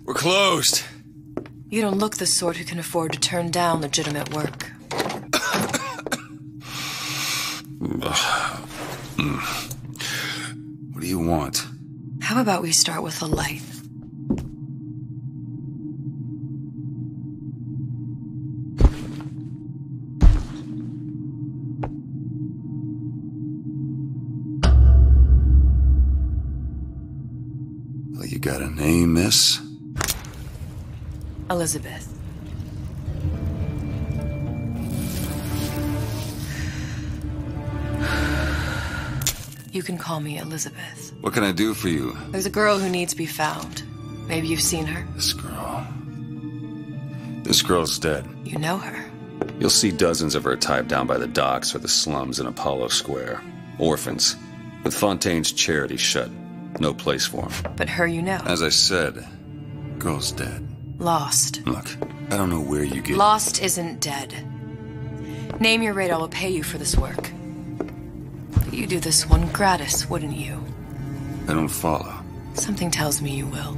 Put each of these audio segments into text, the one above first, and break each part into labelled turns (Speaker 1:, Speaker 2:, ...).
Speaker 1: We're closed.
Speaker 2: You don't look the sort who can afford to turn down legitimate work.
Speaker 1: What do you want?
Speaker 2: How about we start with a light?
Speaker 1: Well, you got a name, miss?
Speaker 2: Elizabeth. You can call me Elizabeth.
Speaker 1: What can I do for you?
Speaker 2: There's a girl who needs to be found. Maybe you've seen her.
Speaker 1: This girl. This girl's dead.
Speaker 2: You know her.
Speaker 1: You'll see dozens of her tied down by the docks or the slums in Apollo Square. Orphans. With Fontaine's charity shut. No place for them.
Speaker 2: But her you know.
Speaker 1: As I said, girl's dead.
Speaker 2: Lost.
Speaker 1: Look, I don't know where you get...
Speaker 2: Lost isn't dead. Name your rate, I will pay you for this work. But you do this one gratis, wouldn't you?
Speaker 1: I don't follow.
Speaker 2: Something tells me you will.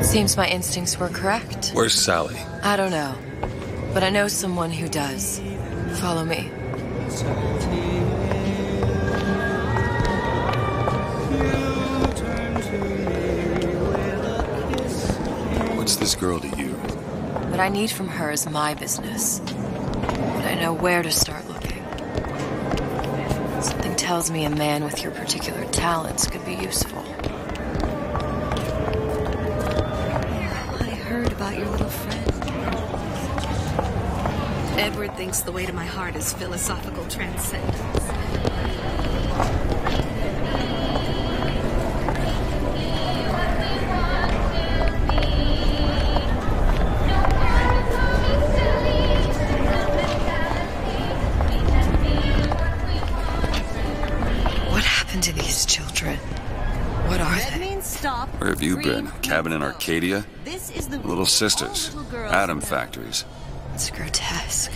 Speaker 2: Seems my instincts were correct.
Speaker 1: Where's Sally?
Speaker 2: I don't know. But I know someone who does. Follow me.
Speaker 1: What's this girl to you?
Speaker 2: What I need from her is my business. But I know where to start looking. Something tells me a man with your particular talents could be useful.
Speaker 3: About your little friend. Edward thinks the way to my heart is philosophical transcendence.
Speaker 2: What happened to these children? What are they?
Speaker 3: Stop.
Speaker 1: Where have you been? Cabin in Arcadia?
Speaker 3: This is the
Speaker 1: Little sisters. Atom factories.
Speaker 2: It's grotesque.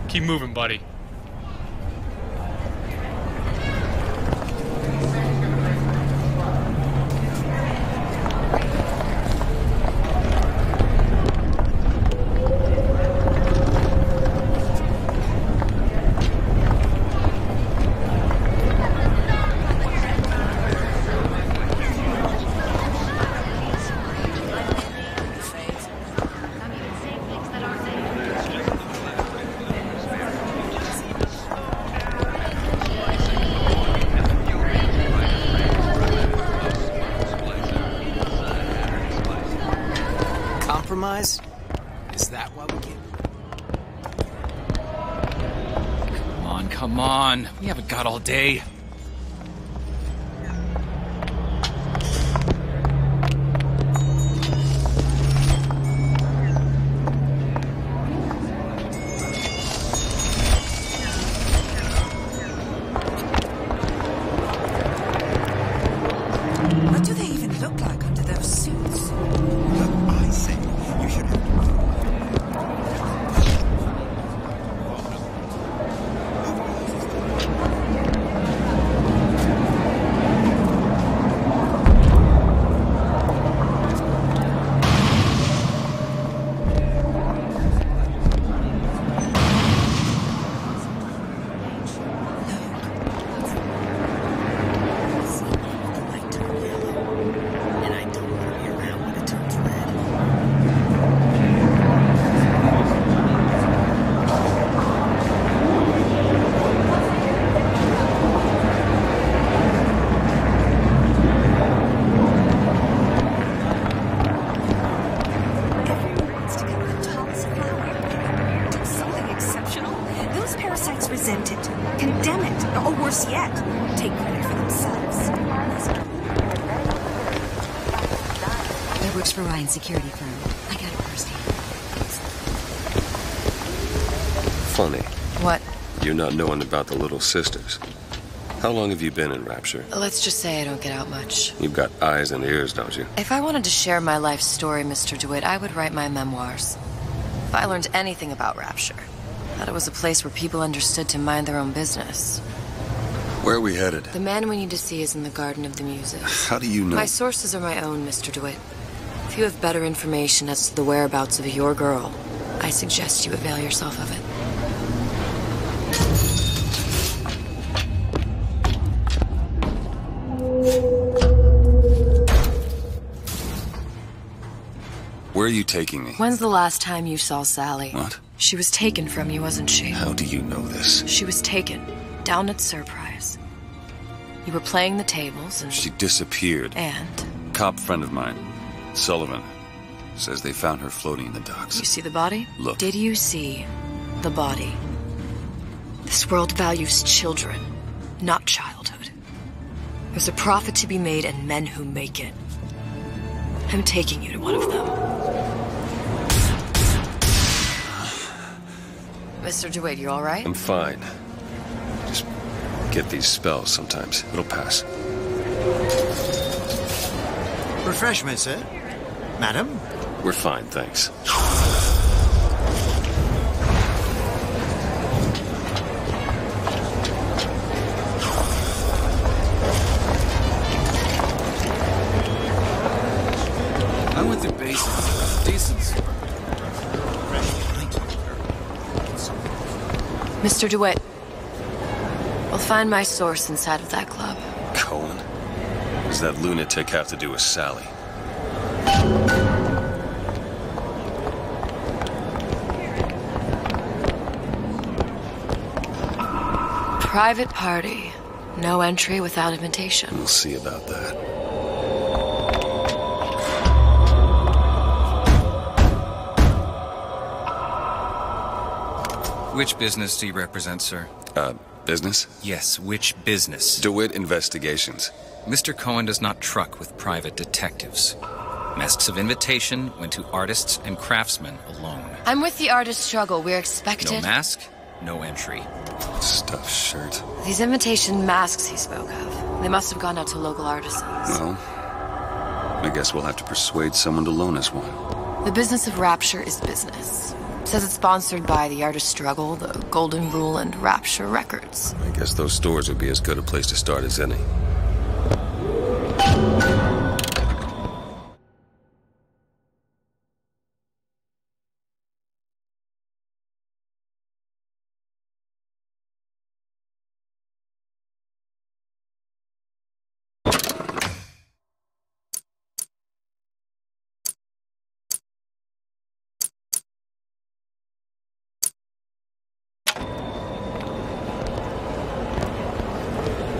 Speaker 4: Keep moving, buddy.
Speaker 5: Compromise? Is that why we came?
Speaker 4: Come on. We haven't got all day.
Speaker 6: What do they even look like under those suits?
Speaker 5: I say, you should have...
Speaker 3: Works for Ryan's security firm. I got it firsthand.
Speaker 1: Funny,
Speaker 2: What?
Speaker 1: you're not knowing about the Little Sisters. How long have you been in Rapture?
Speaker 2: Let's just say I don't get out much.
Speaker 1: You've got eyes and ears, don't you?
Speaker 2: If I wanted to share my life story, Mr. DeWitt, I would write my memoirs. If I learned anything about Rapture, that it was a place where people understood to mind their own business.
Speaker 1: Where are we headed?
Speaker 2: The man we need to see is in the Garden of the Muses.
Speaker 1: How do you know?
Speaker 2: My sources are my own, Mr. DeWitt. If you have better information as to the whereabouts of your girl, I suggest you avail yourself of it.
Speaker 1: Where are you taking me?
Speaker 2: When's the last time you saw Sally?
Speaker 1: What?
Speaker 2: She was taken from you, wasn't she?
Speaker 1: How do you know this?
Speaker 2: She was taken, down at Surprise. You were playing the tables and...
Speaker 1: She disappeared.
Speaker 2: And?
Speaker 1: Cop friend of mine, Sullivan, says they found her floating in the docks.
Speaker 2: You see the body?
Speaker 1: Look.
Speaker 2: Did you see the body? This world values children, not childhood. There's a profit to be made and men who make it. I'm taking you to one of them. Mr. DeWitt, you all right?
Speaker 1: I'm fine. Just get these spells sometimes. It'll pass.
Speaker 5: Refreshment, sir? Madam?
Speaker 1: We're fine, thanks.
Speaker 4: I went through basics. Decent.
Speaker 2: Mr. DeWitt, we'll find my source inside of that club.
Speaker 1: Cohen? What does that lunatic have to do with Sally?
Speaker 2: Private party. No entry without invitation.
Speaker 1: We'll see about that.
Speaker 4: Which business do you represent, sir?
Speaker 1: Business?
Speaker 4: Yes, which business?
Speaker 1: DeWitt Investigations.
Speaker 4: Mr. Cohen does not truck with private detectives. Masks of invitation went to artists and craftsmen alone.
Speaker 2: I'm with the artist struggle. We're expected...
Speaker 4: No mask, no entry.
Speaker 1: Stuffed shirt.
Speaker 2: These invitation masks he spoke of. They must have gone out to local artisans.
Speaker 1: Well, I guess we'll have to persuade someone to loan us one.
Speaker 2: The business of Rapture is business. It says it's sponsored by the Artist Struggle, the Golden Rule, and Rapture Records.
Speaker 1: I guess those stores would be as good a place to start as any.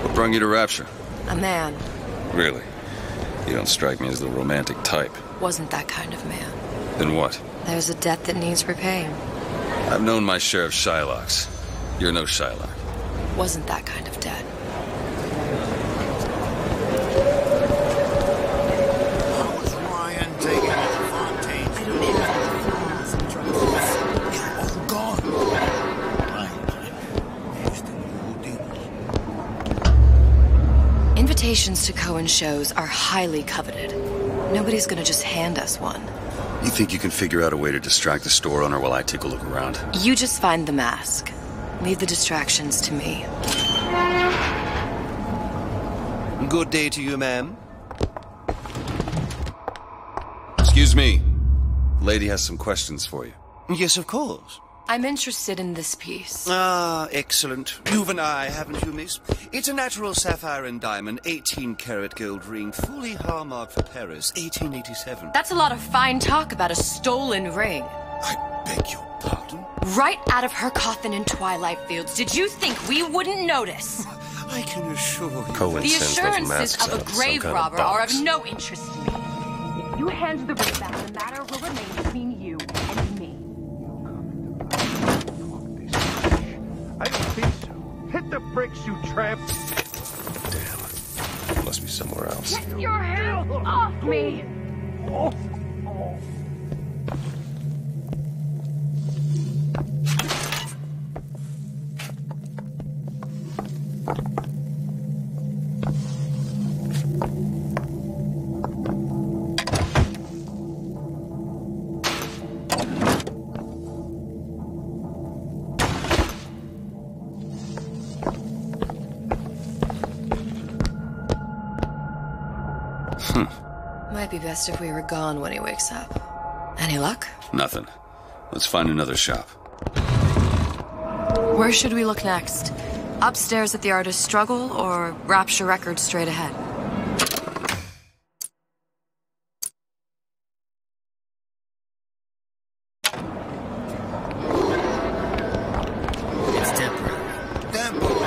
Speaker 1: What brought you to Rapture?
Speaker 2: A man.
Speaker 1: Really? You don't strike me as the romantic type.
Speaker 2: Wasn't that kind of man.
Speaker 1: Then what?
Speaker 2: There's a debt that needs repaying.
Speaker 1: I've known my share of Shylocks. You're no Shylock.
Speaker 2: Wasn't that kind of debt.
Speaker 5: How was Ryan taking it to Fontaine?
Speaker 3: I don't have the flaws and drugs.
Speaker 5: They're all gone.
Speaker 2: Invitations to Cohen shows are highly coveted. Nobody's gonna just hand us one.
Speaker 1: You think you can figure out a way to distract the store owner while I take a look around?
Speaker 2: You just find the mask. Leave the distractions to me.
Speaker 7: Good day to you, ma'am.
Speaker 1: Excuse me. Lady has some questions for you.
Speaker 7: Yes, of course.
Speaker 2: I'm interested in this piece.
Speaker 7: Ah, excellent. You've an eye, haven't you, miss? It's a natural sapphire and diamond, 18-karat gold ring, fully hallmarked for Paris, 1887.
Speaker 2: That's a lot of fine talk about a stolen ring.
Speaker 7: I beg your pardon?
Speaker 2: Right out of her coffin in Twilight Fields. Did you think we wouldn't notice?
Speaker 7: I can assure you.
Speaker 1: Cohen
Speaker 2: The
Speaker 1: sends those
Speaker 2: assurances
Speaker 1: masks
Speaker 2: of
Speaker 1: out
Speaker 2: a
Speaker 1: in some
Speaker 2: grave
Speaker 1: kind
Speaker 2: robber are of
Speaker 1: box.
Speaker 2: no interest to me. If you hand the ring back, the matter will remain between you and me.
Speaker 8: I don't think so. Hit the bricks, you tramp!
Speaker 1: Damn. Must be somewhere else.
Speaker 2: Get your hands off me! Might be best if we were gone when he wakes up. Any luck?
Speaker 1: Nothing. Let's find another shop.
Speaker 2: Where should we look next? Upstairs at the Artist's Struggle, or Rapture Records straight ahead?
Speaker 5: It's temporary. Temporary.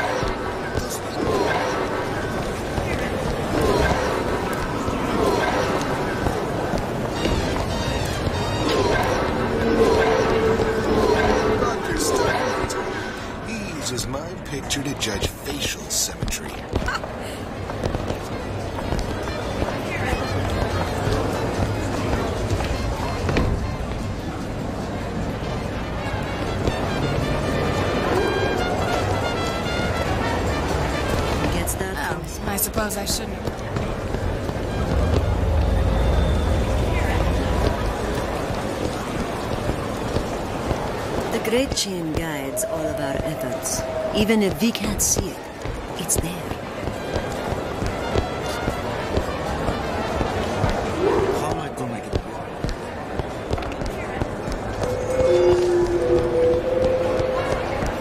Speaker 5: Understand. He uses my picture to judge facial symmetry.
Speaker 6: Gets that?
Speaker 3: Oh, I suppose I shouldn't.
Speaker 6: The Great Chain guides all of our efforts. Even if we can't see it, it's there.
Speaker 5: How am I gonna make it work?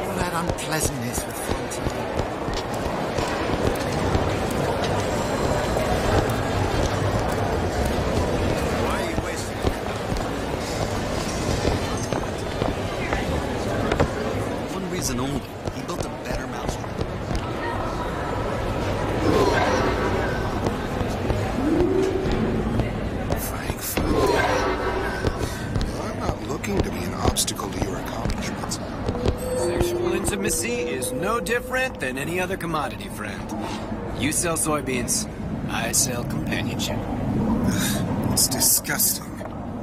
Speaker 5: All that unpleasantness with Fontaine. Why are you wasting it? One reason only. He built a better mousetrap. Frank Fontaine. I'm not looking to be an obstacle to your accomplishments.
Speaker 9: Sexual intimacy is no different than any other commodity, friend. You sell soybeans, I sell companionship.
Speaker 5: It's disgusting.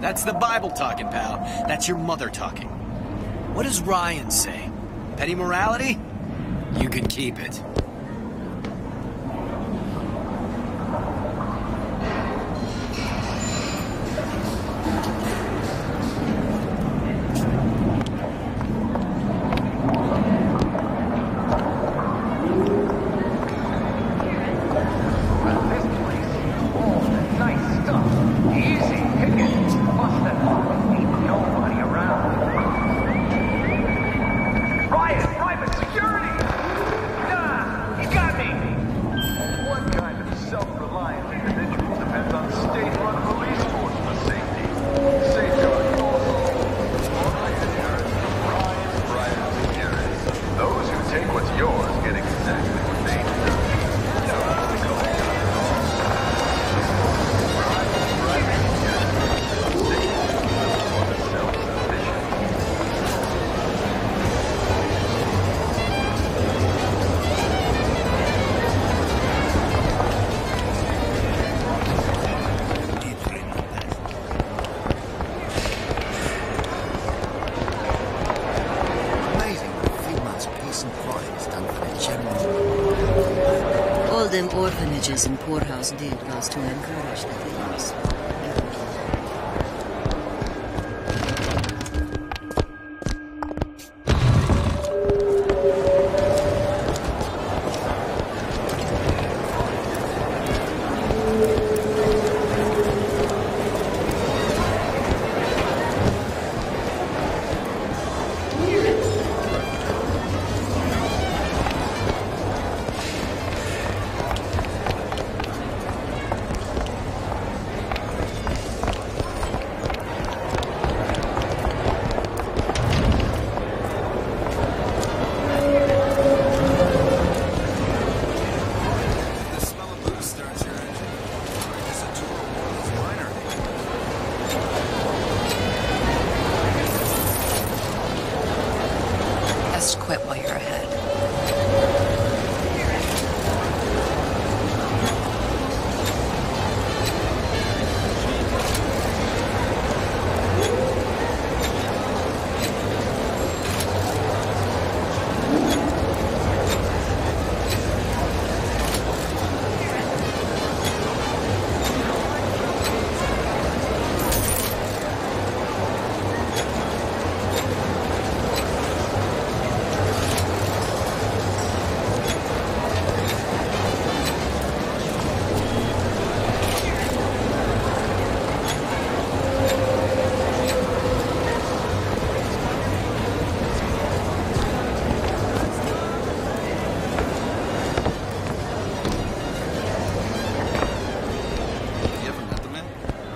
Speaker 9: That's the Bible talking, pal. That's your mother talking. What does Ryan say? Petty morality? You can keep it.
Speaker 8: Nice stuff. Easy picking. Bust that lock. Ain't nobody around. Riot, private security! Nah, you got me! What kind of self-reliant individual depends on state-run police force for safety? Safeguard also. Private security. Those who take what's yours get exactly what they deserve. Amazing what a few months peace and quiet has done for the general.
Speaker 6: All them orphanages and poorhouse did was to encourage the thieves.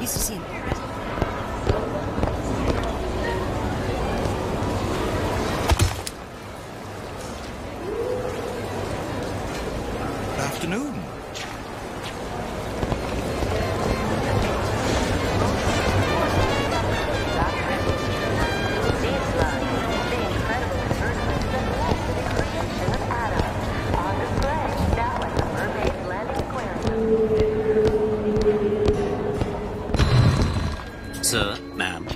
Speaker 6: nice to see him.
Speaker 10: Afternoon.
Speaker 9: Sir, ma'am.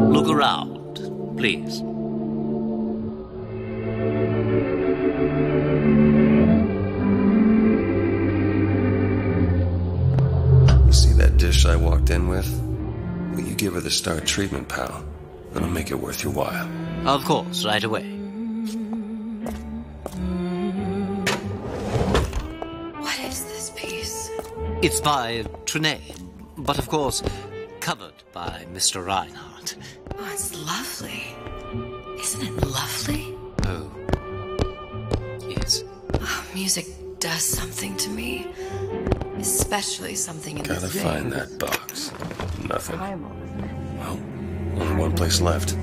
Speaker 9: Look around, please.
Speaker 1: You see that dish I walked in with? Will you give her the Star treatment, pal? That'll make it worth your while.
Speaker 9: Of course, right away.
Speaker 2: What is this piece?
Speaker 9: It's by Trenet, but of course, covered by Mr. Reinhardt.
Speaker 2: Oh, it's lovely. Isn't it lovely?
Speaker 9: Oh, yes.
Speaker 2: Oh, music does something to me. Especially something in
Speaker 1: Gotta
Speaker 2: this
Speaker 1: find that box. Nothing. Well, only one place left.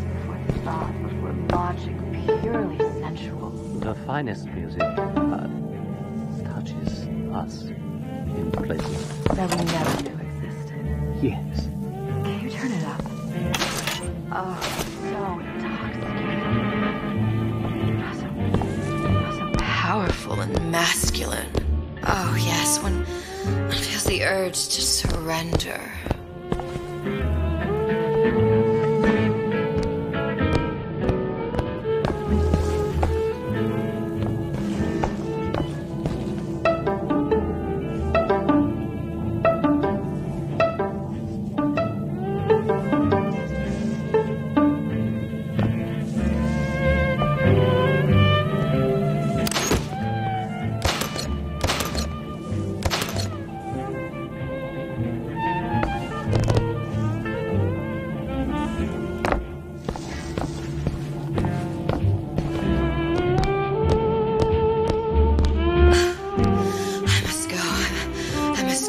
Speaker 11: Logic, purely sensual.
Speaker 12: The finest music touches us in places
Speaker 11: That we never knew existed.
Speaker 12: Yes.
Speaker 11: Can you turn it up? Oh, so intoxicating.
Speaker 2: So powerful and masculine. Oh, yes, when one feels the urge to surrender.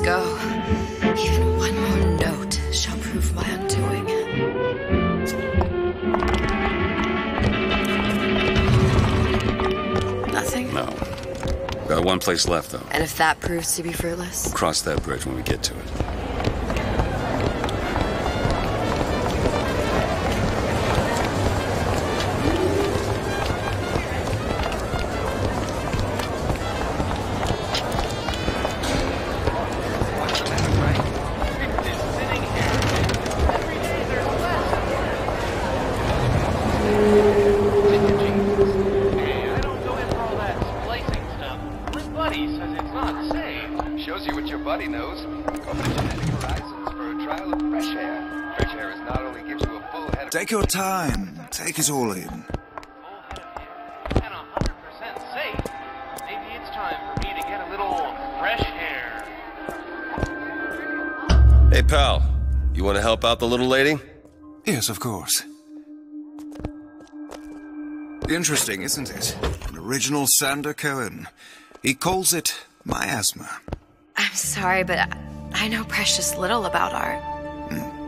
Speaker 2: Go. Even one more note shall prove my undoing. Nothing?
Speaker 1: No. Got one place left, though.
Speaker 2: And if that proves to be fruitless?
Speaker 1: Cross that bridge when we get to it.
Speaker 8: Shows you what your buddy knows. Open genetic horizons for a trial of fresh air. Fresh air is not only gives you a full head of...
Speaker 10: Take your time. Take it all in.
Speaker 8: Full head of hair. And 100% safe. Maybe it's time for me to get a little fresh air.
Speaker 1: Hey, pal. You want to help out the little lady?
Speaker 10: Yes, of course. Interesting, isn't it? An original Sander Cohen. He calls it miasma.
Speaker 2: I'm sorry, but I know precious little about art.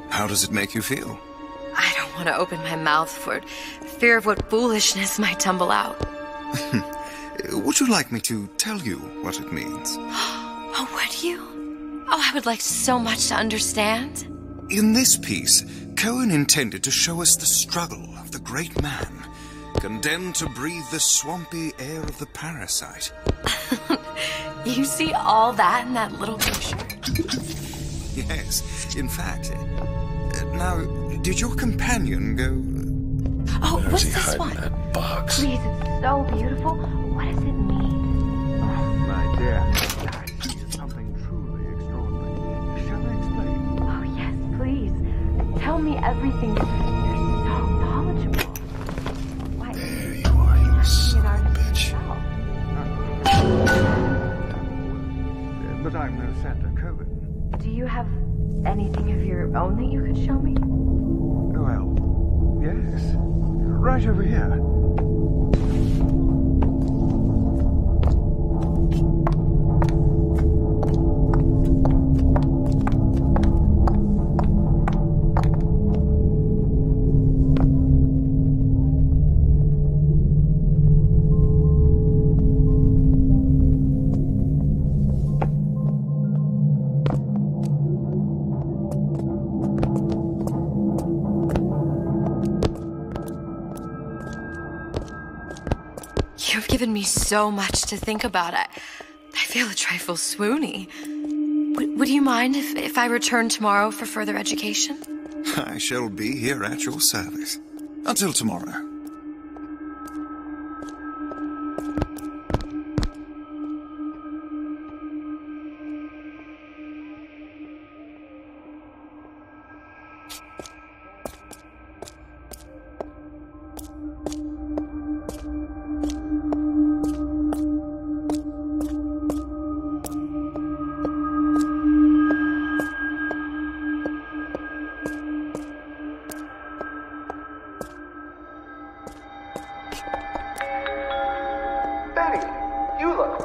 Speaker 10: How does it make you feel?
Speaker 2: I don't want to open my mouth for fear of what foolishness might tumble out.
Speaker 10: Would you like me to tell you what it means?
Speaker 2: Oh, would you? Oh, I would like so much to understand.
Speaker 10: In this piece, Cohen intended to show us the struggle of the great man, condemned to breathe the swampy air of the parasite.
Speaker 2: You see all that in that little picture?
Speaker 10: Yes, in fact. Now, did your companion go...
Speaker 2: Oh,
Speaker 1: Where's
Speaker 2: what's
Speaker 1: he
Speaker 2: this
Speaker 1: hiding
Speaker 2: one?
Speaker 1: that box?
Speaker 11: Please, it's so beautiful. What does it mean?
Speaker 8: My dear, I see something truly extraordinary. Shall I explain?
Speaker 11: tell me everything. You're so knowledgeable. Why?
Speaker 10: There you are, you son of a bitch.
Speaker 8: But I'm no Santa Cohen.
Speaker 11: Do you have anything of your own that you could show me?
Speaker 8: Well, yes. Right over here.
Speaker 2: You've given me so much to think about. I feel a trifle swoony. Would you mind if I return tomorrow for further education?
Speaker 10: I shall be here at your service. Until tomorrow.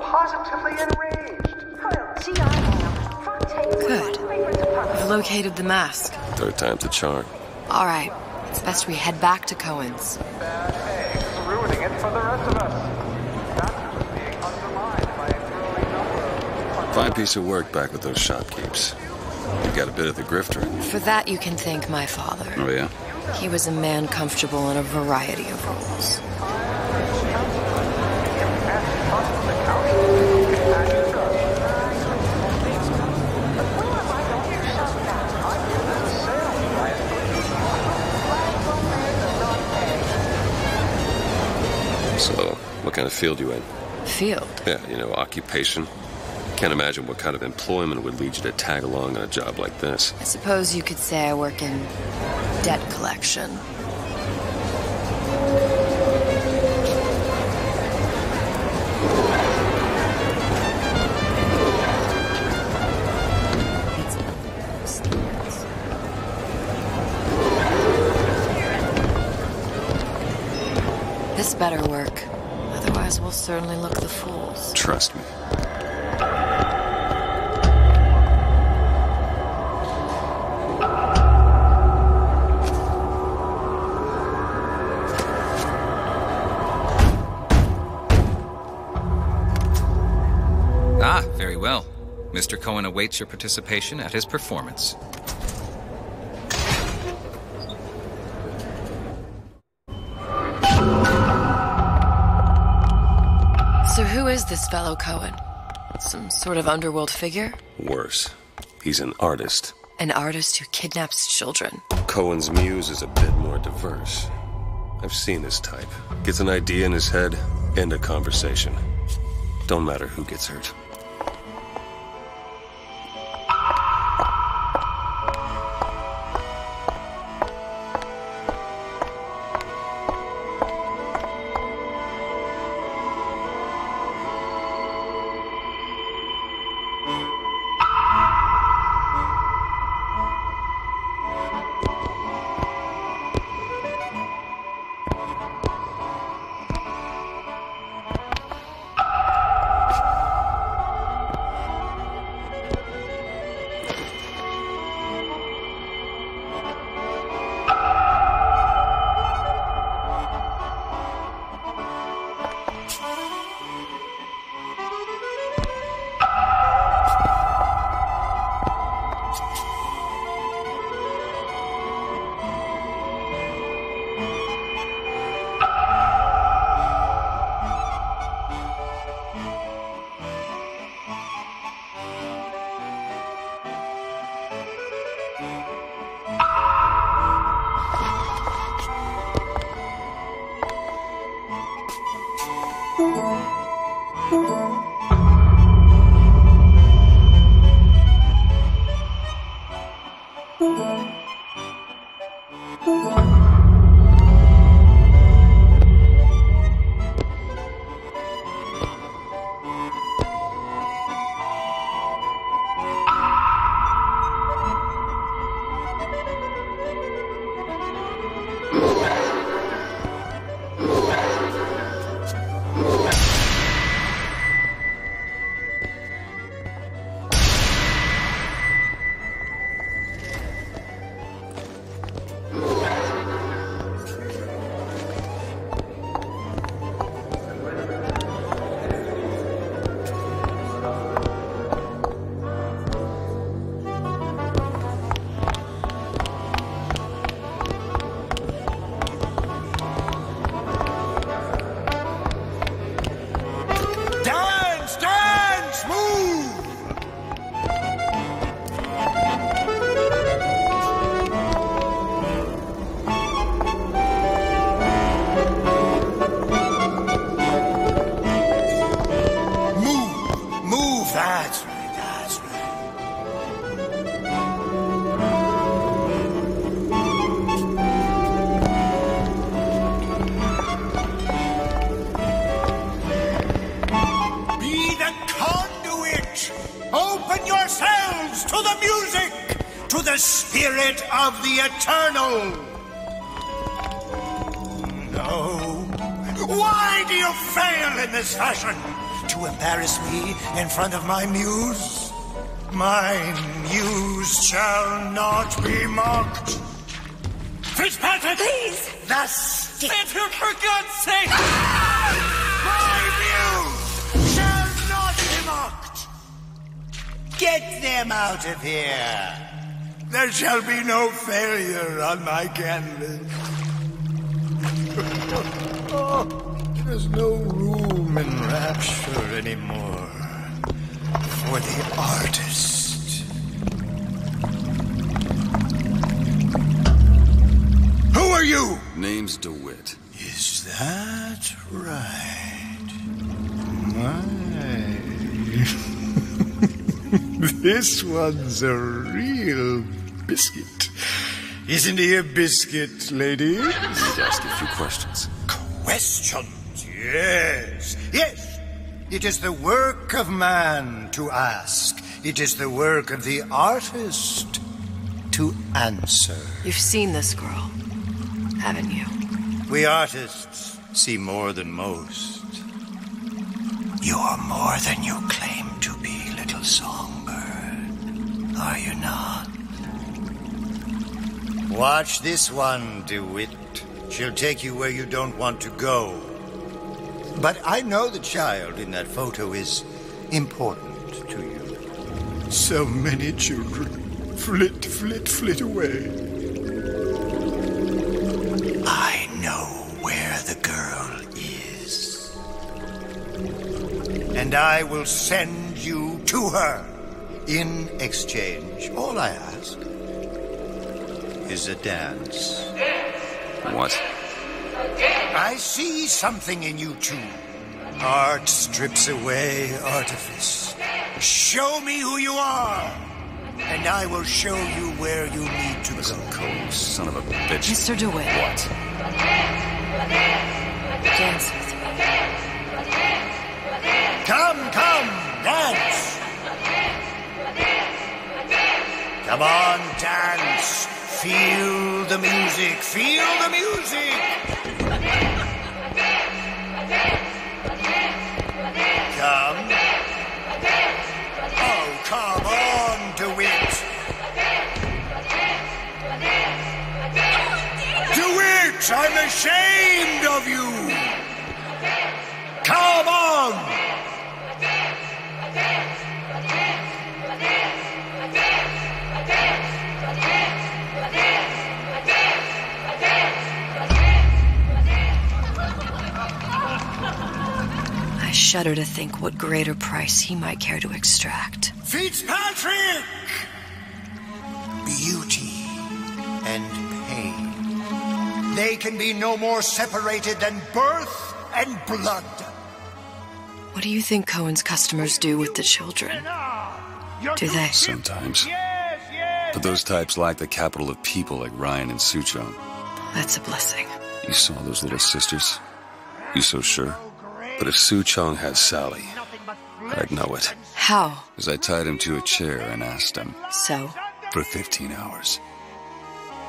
Speaker 8: Positively enraged.
Speaker 2: Good. I've located the mask.
Speaker 1: Third time's the charm.
Speaker 2: All right. It's best we head back to Cohen's.
Speaker 8: Bad eggs ruining it for the rest of us. That was being undermined by a growing number of...
Speaker 1: Fine piece of work back with those shopkeepers. You got a bit of the grifter.
Speaker 2: For that, you can thank my father.
Speaker 1: Oh, yeah?
Speaker 2: He was a man comfortable in a variety of roles.
Speaker 1: So, what kind of field you in?
Speaker 2: Field?
Speaker 1: Yeah, occupation. Can't imagine what kind of employment would lead you to tag along on a job like this.
Speaker 2: I suppose you could say I work in debt collection. This better work. Otherwise, we'll certainly look the fools.
Speaker 1: Trust me.
Speaker 4: Ah, very well. Mr. Cohen awaits your participation at his performance.
Speaker 2: So who is this fellow Cohen? Some sort of underworld figure?
Speaker 1: Worse. He's an artist.
Speaker 2: An artist who kidnaps children.
Speaker 1: Cohen's muse is a bit more diverse. I've seen this type. Gets an idea in his head, end a conversation. Don't matter who gets hurt.
Speaker 13: The spirit of the eternal. No. Why do you fail in this fashion? To embarrass me in front of my muse? My muse shall not be mocked. Fitzpatrick! Please! Thus...
Speaker 9: Fitzpatrick, for God's sake!
Speaker 13: My muse shall not be mocked! Get them out of here! There shall be no failure on my canvas. There's no room in rapture anymore for the artist. Who are you?
Speaker 1: Name's DeWitt.
Speaker 13: Is that right? My. This one's a real biscuit. Isn't he a biscuit, lady?
Speaker 1: I need to ask you a few questions.
Speaker 13: Questions? Yes. Yes. It is the work of man to ask. It is the work of the artist to answer.
Speaker 2: You've seen this girl, haven't you?
Speaker 13: We artists see more than most. You are more than you claim to be, little songbird. Are you not? Watch this one, DeWitt. She'll take you where you don't want to go. But I know the child in that photo is important to you. So many children flit, flit, flit away. I know where the girl is. And I will send you to her. In exchange, all I ask is a dance.
Speaker 1: What?
Speaker 13: I see something in you two. Art strips away artifice. Show me who you are, and I will show you where you need to
Speaker 1: Listen,
Speaker 13: go.
Speaker 1: Cole, son of a bitch.
Speaker 2: Mr. DeWitt.
Speaker 1: What?
Speaker 2: Dance with me.
Speaker 13: Come, dance. Come on, dance. Feel the music. Feel the music. Come. Oh, come on, DeWitt. DeWitt, I'm ashamed of you. Come on.
Speaker 2: I shudder to think what greater price he might care to extract.
Speaker 13: Fitzpatrick! Beauty and pain. They can be no more separated than birth and blood.
Speaker 2: What do you think Cohen's customers do with the children? Do they?
Speaker 1: Sometimes.
Speaker 8: Yes,
Speaker 1: But those types lack the capital of people like Ryan and Suchong.
Speaker 2: That's a blessing.
Speaker 1: You saw those little sisters? You so sure? But if Suchong has Sally, I'd know it.
Speaker 2: How?
Speaker 1: As I tied him to a chair and asked him.
Speaker 2: So?
Speaker 1: For 15 hours.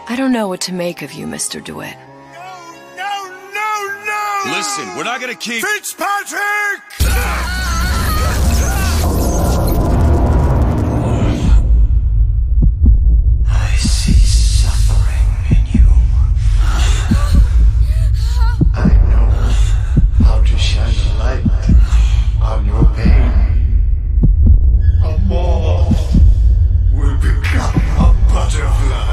Speaker 2: I don't know what to make of you, Mr. DeWitt.
Speaker 13: No!
Speaker 1: Listen, we're not gonna keep...
Speaker 13: Fitzpatrick! I see suffering in you. I know how to shine a light on your pain. A moth will become a butterfly.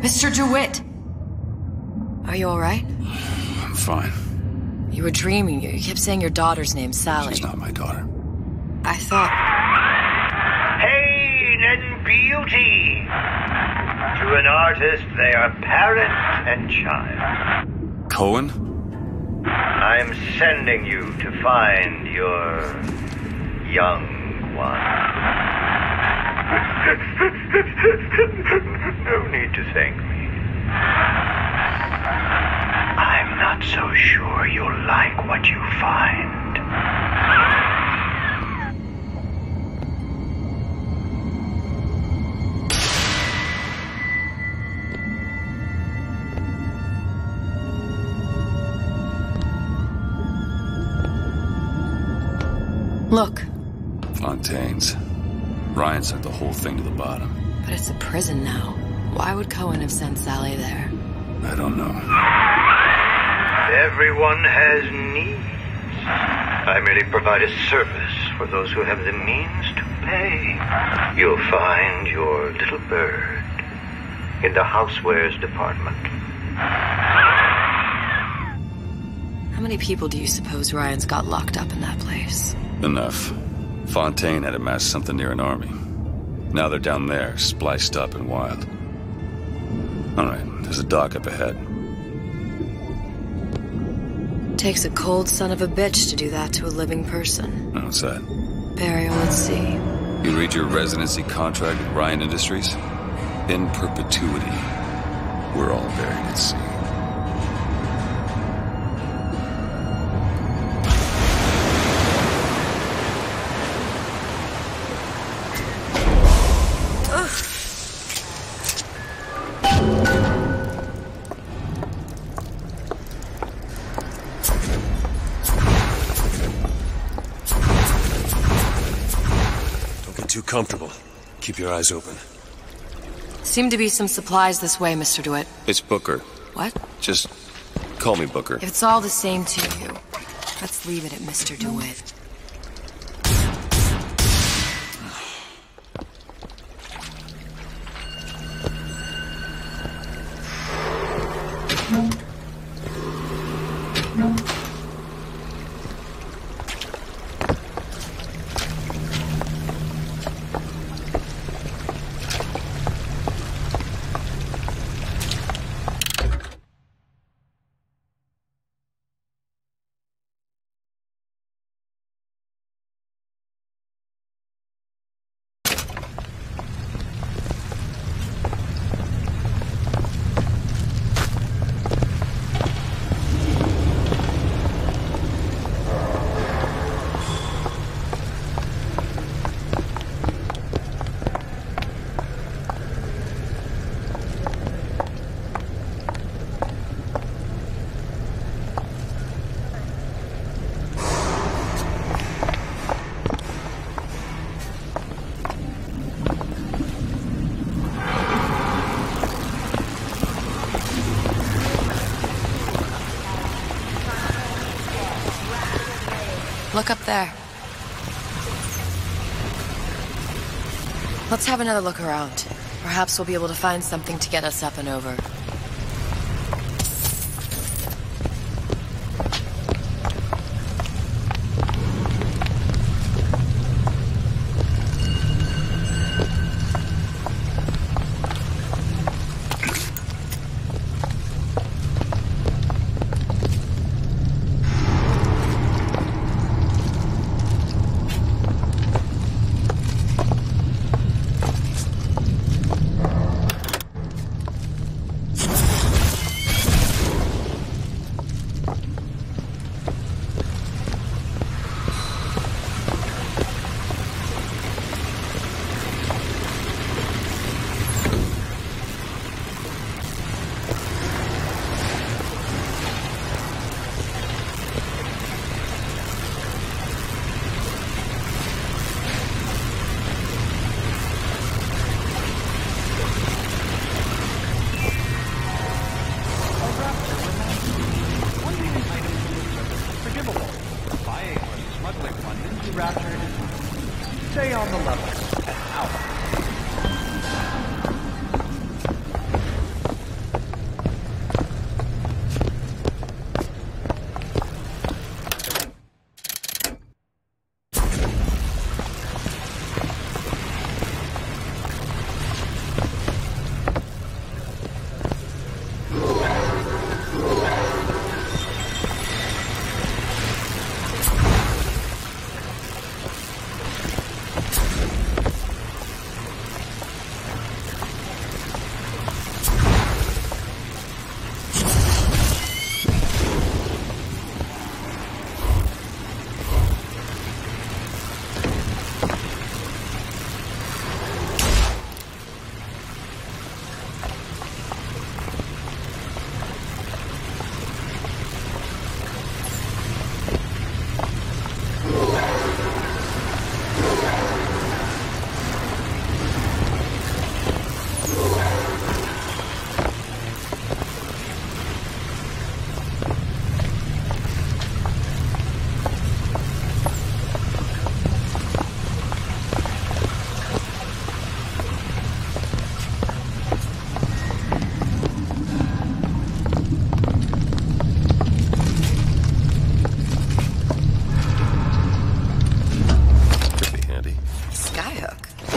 Speaker 2: Mr. DeWitt! Are you alright?
Speaker 1: I'm fine.
Speaker 2: You were dreaming. You kept saying your daughter's name, Sally.
Speaker 1: She's not my daughter.
Speaker 2: I thought...
Speaker 14: Pain and beauty! To an artist, they are parent and child.
Speaker 1: Cohen?
Speaker 14: I'm sending you to find your young one. No need to thank me. I'm not so sure you'll like what you find.
Speaker 2: Look.
Speaker 1: Fontaine's. Ryan sent the whole thing to the bottom.
Speaker 2: But it's a prison now. Why would Cohen have sent Sally there?
Speaker 1: I don't know.
Speaker 14: Everyone has needs. I merely provide a service for those who have the means to pay. You'll find your little bird in the housewares department.
Speaker 2: How many people do you suppose Ryan's got locked up in that place?
Speaker 1: Enough. Fontaine had amassed something near an army. Now they're down there, spliced up and wild. Alright, there's a dock up ahead.
Speaker 2: Takes a cold son of a bitch to do that to a living person.
Speaker 1: What's that?
Speaker 2: Burial at sea.
Speaker 1: You read your residency contract with Ryan Industries? In perpetuity, we're all buried at sea.
Speaker 15: Too comfortable. Keep your eyes open.
Speaker 2: Seem to be some supplies this way, Mr. DeWitt.
Speaker 1: It's Booker.
Speaker 2: What?
Speaker 1: Just call me Booker.
Speaker 2: If it's all the same to you, let's leave it at Mr. DeWitt. Look up there. Let's have another look around. Perhaps we'll be able to find something to get us up and over.
Speaker 9: on the level. Ow.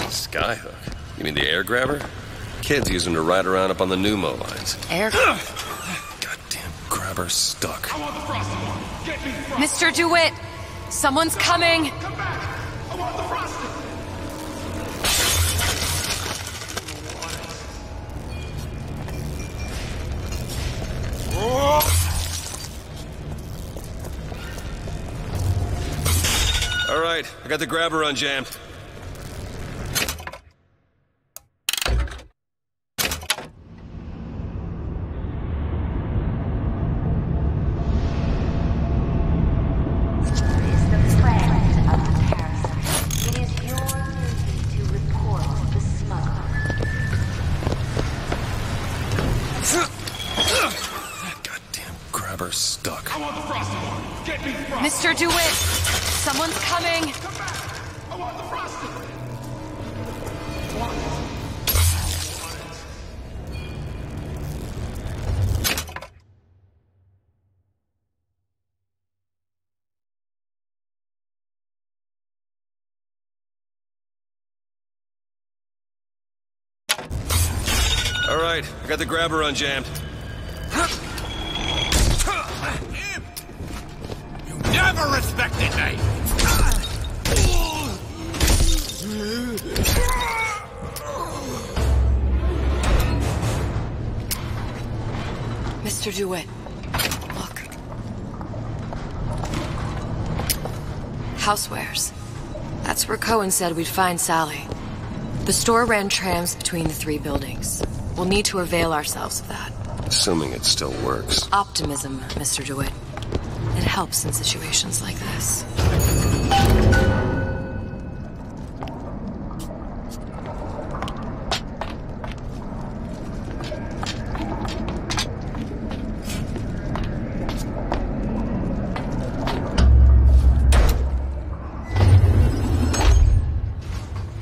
Speaker 15: Skyhook? You mean the air grabber? Kids use them to ride around up on the pneumo lines.
Speaker 2: Air?
Speaker 15: Goddamn grabber stuck.
Speaker 2: Mr. DeWitt! Someone's coming!
Speaker 8: Come back! I want the frosting!
Speaker 15: All right, I got the grabber unjammed. Stuck.
Speaker 2: Mr. DeWitt! Someone's coming!
Speaker 8: Come back! I want the frosting!
Speaker 15: All right, I got the grabber unjammed.
Speaker 8: Never respected me!
Speaker 2: Mr. DeWitt, look. Housewares. That's where Cohen said we'd find Sally. The store ran trams between the three buildings. We'll need to avail ourselves of that.
Speaker 15: Assuming it still works.
Speaker 2: Optimism, Mr. DeWitt. It helps in situations like this.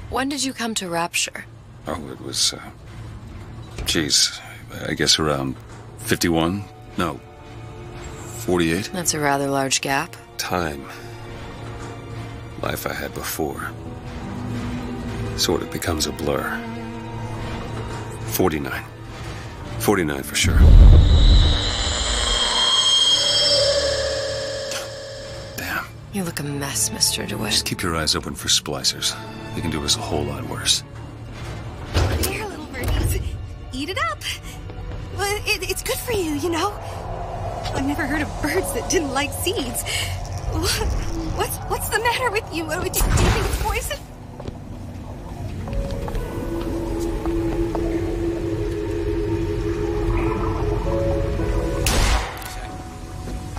Speaker 2: When did you come to Rapture?
Speaker 1: Oh, it was, geez, I guess around 51? No, 48?
Speaker 2: That's a rather large gap.
Speaker 1: Time. Life I had before. Sort of becomes a blur. 49. 49 for sure. Damn.
Speaker 2: You look a mess, Mr. DeWitt.
Speaker 1: Just keep your eyes open for splicers. They can do us a whole lot worse.
Speaker 3: Here, little birdies. Eat it up. Well, it's good for you, you know? I've never heard of birds that didn't like seeds. What's the matter with you? Do you think it's poison?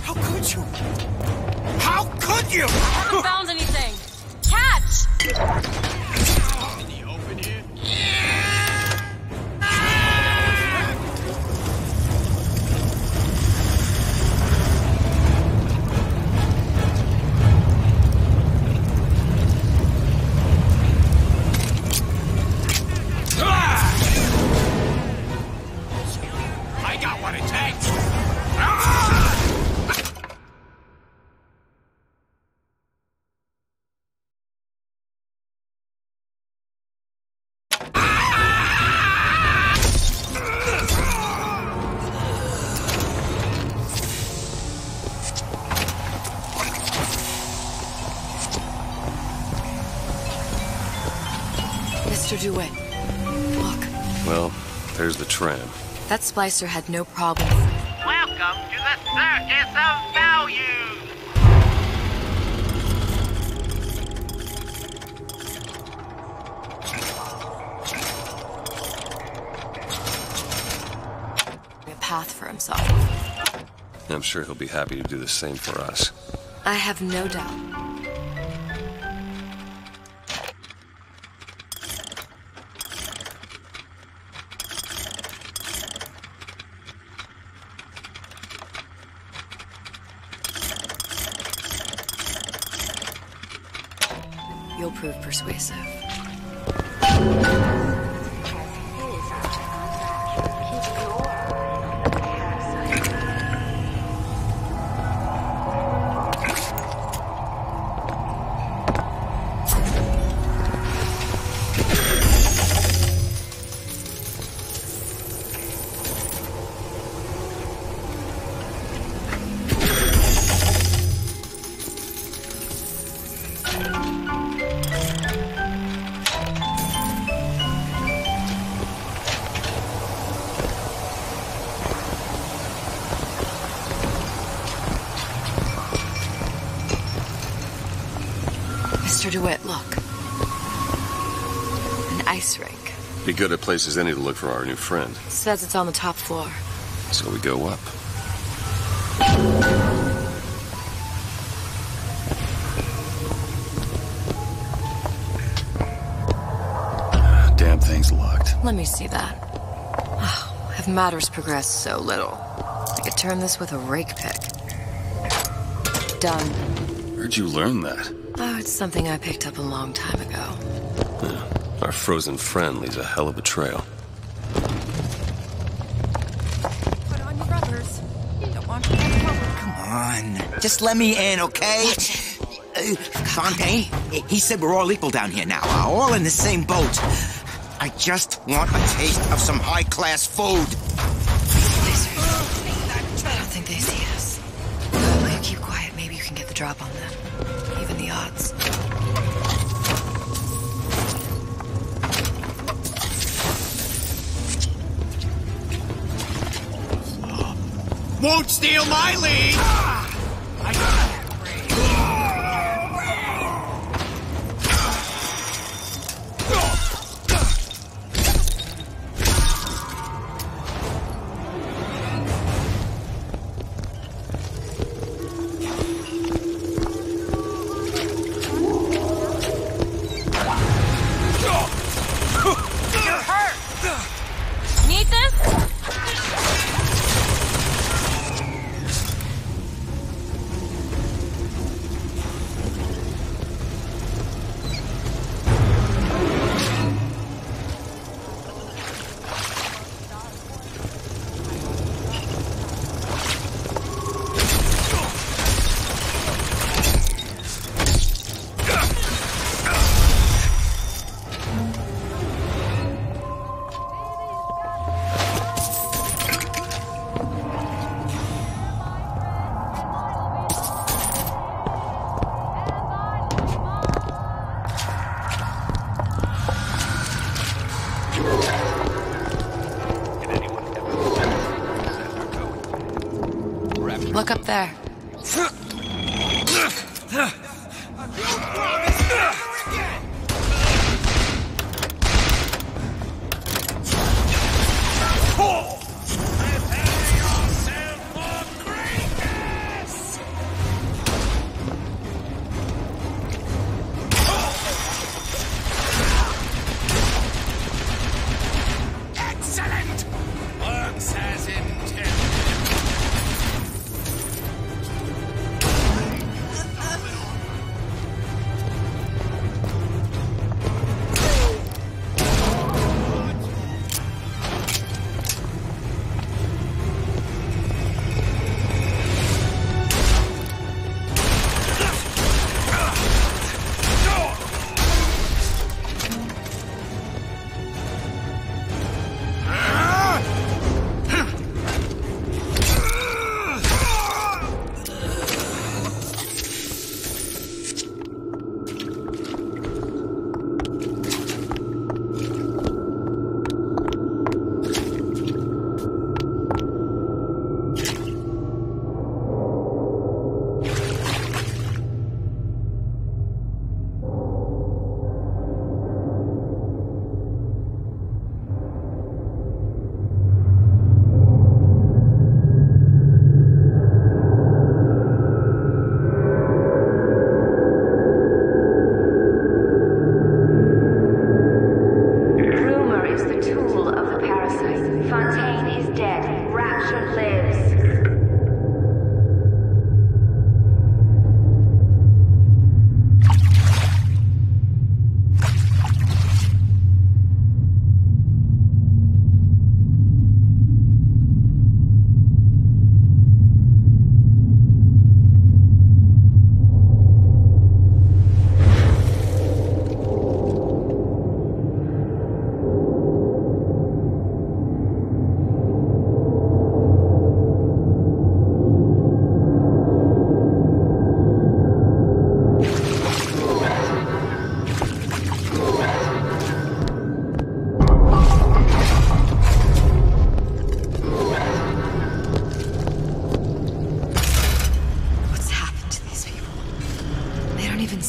Speaker 13: How could you? How could you?
Speaker 2: I haven't found anything. Catch!
Speaker 8: In the open here?
Speaker 2: Mr. DeWitt, look.
Speaker 15: Well, there's the tram.
Speaker 2: That splicer had no problem.
Speaker 16: Welcome to the Circus of Values!
Speaker 2: A path for himself.
Speaker 15: I'm sure he'll be happy to do the same for us.
Speaker 2: I have no doubt. You'll prove persuasive. Mr. DeWitt, look. An ice rink.
Speaker 15: Be good at places any to look for our new friend.
Speaker 2: Says it's on the top floor.
Speaker 15: So we go up.
Speaker 1: Damn thing's locked.
Speaker 2: Let me see that. Oh, have matters progressed so little? I could turn this with a rake pick. Done.
Speaker 1: Where'd you learn that?
Speaker 2: Oh, it's something I picked up a long time ago.
Speaker 15: Yeah, our frozen friend leaves a hell of a trail.
Speaker 3: Put on your rubbers. Don't want to get in trouble.
Speaker 17: Come on. Just let me in, okay? Fontaine, he said we're all equal down here now. All in the same boat. I just want a taste of some high-class food.
Speaker 2: I don't think they see us. If you keep quiet, maybe you can get the drop on them. Even the odds.
Speaker 9: Won't steal my lead!
Speaker 3: You're hurt! Need this?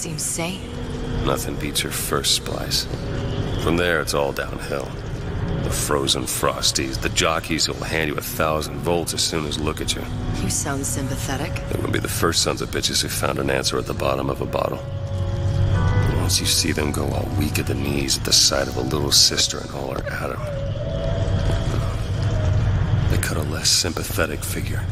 Speaker 2: seems sane.
Speaker 1: Nothing beats her first splice. From there, it's all downhill. The frozen frosties, the jockeys who'll hand you 1,000 volts as soon as look at you.
Speaker 2: You sound sympathetic.
Speaker 1: They wouldn't be the first sons of bitches who found an answer at the bottom of a bottle. And once you see them go all weak at the knees at the sight of a little sister and all her Adam, they cut a less sympathetic figure.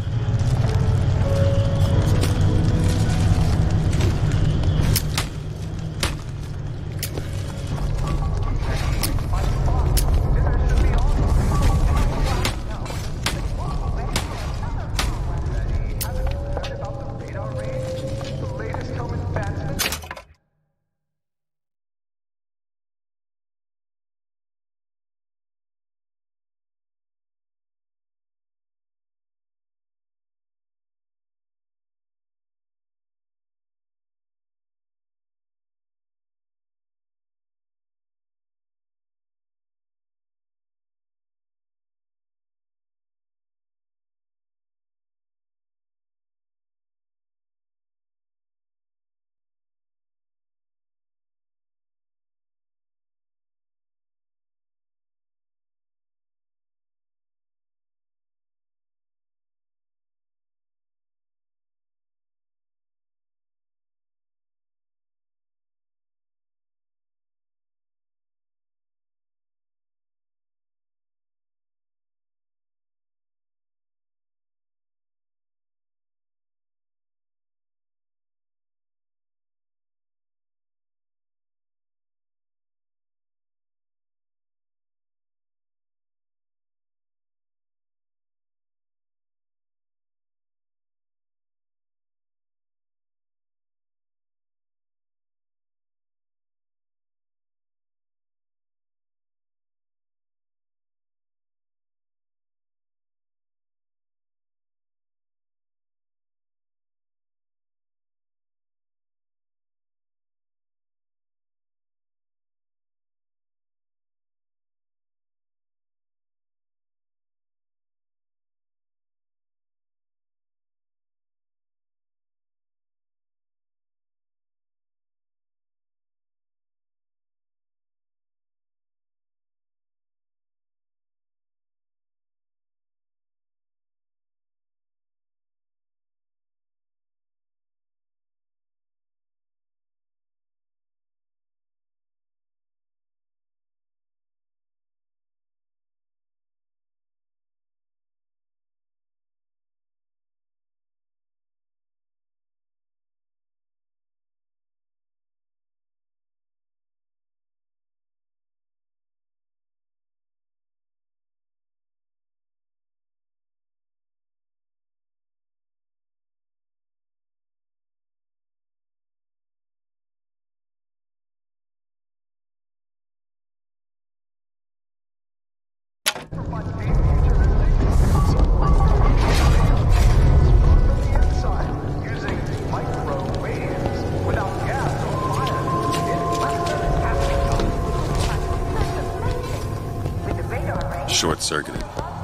Speaker 1: Short-circuited.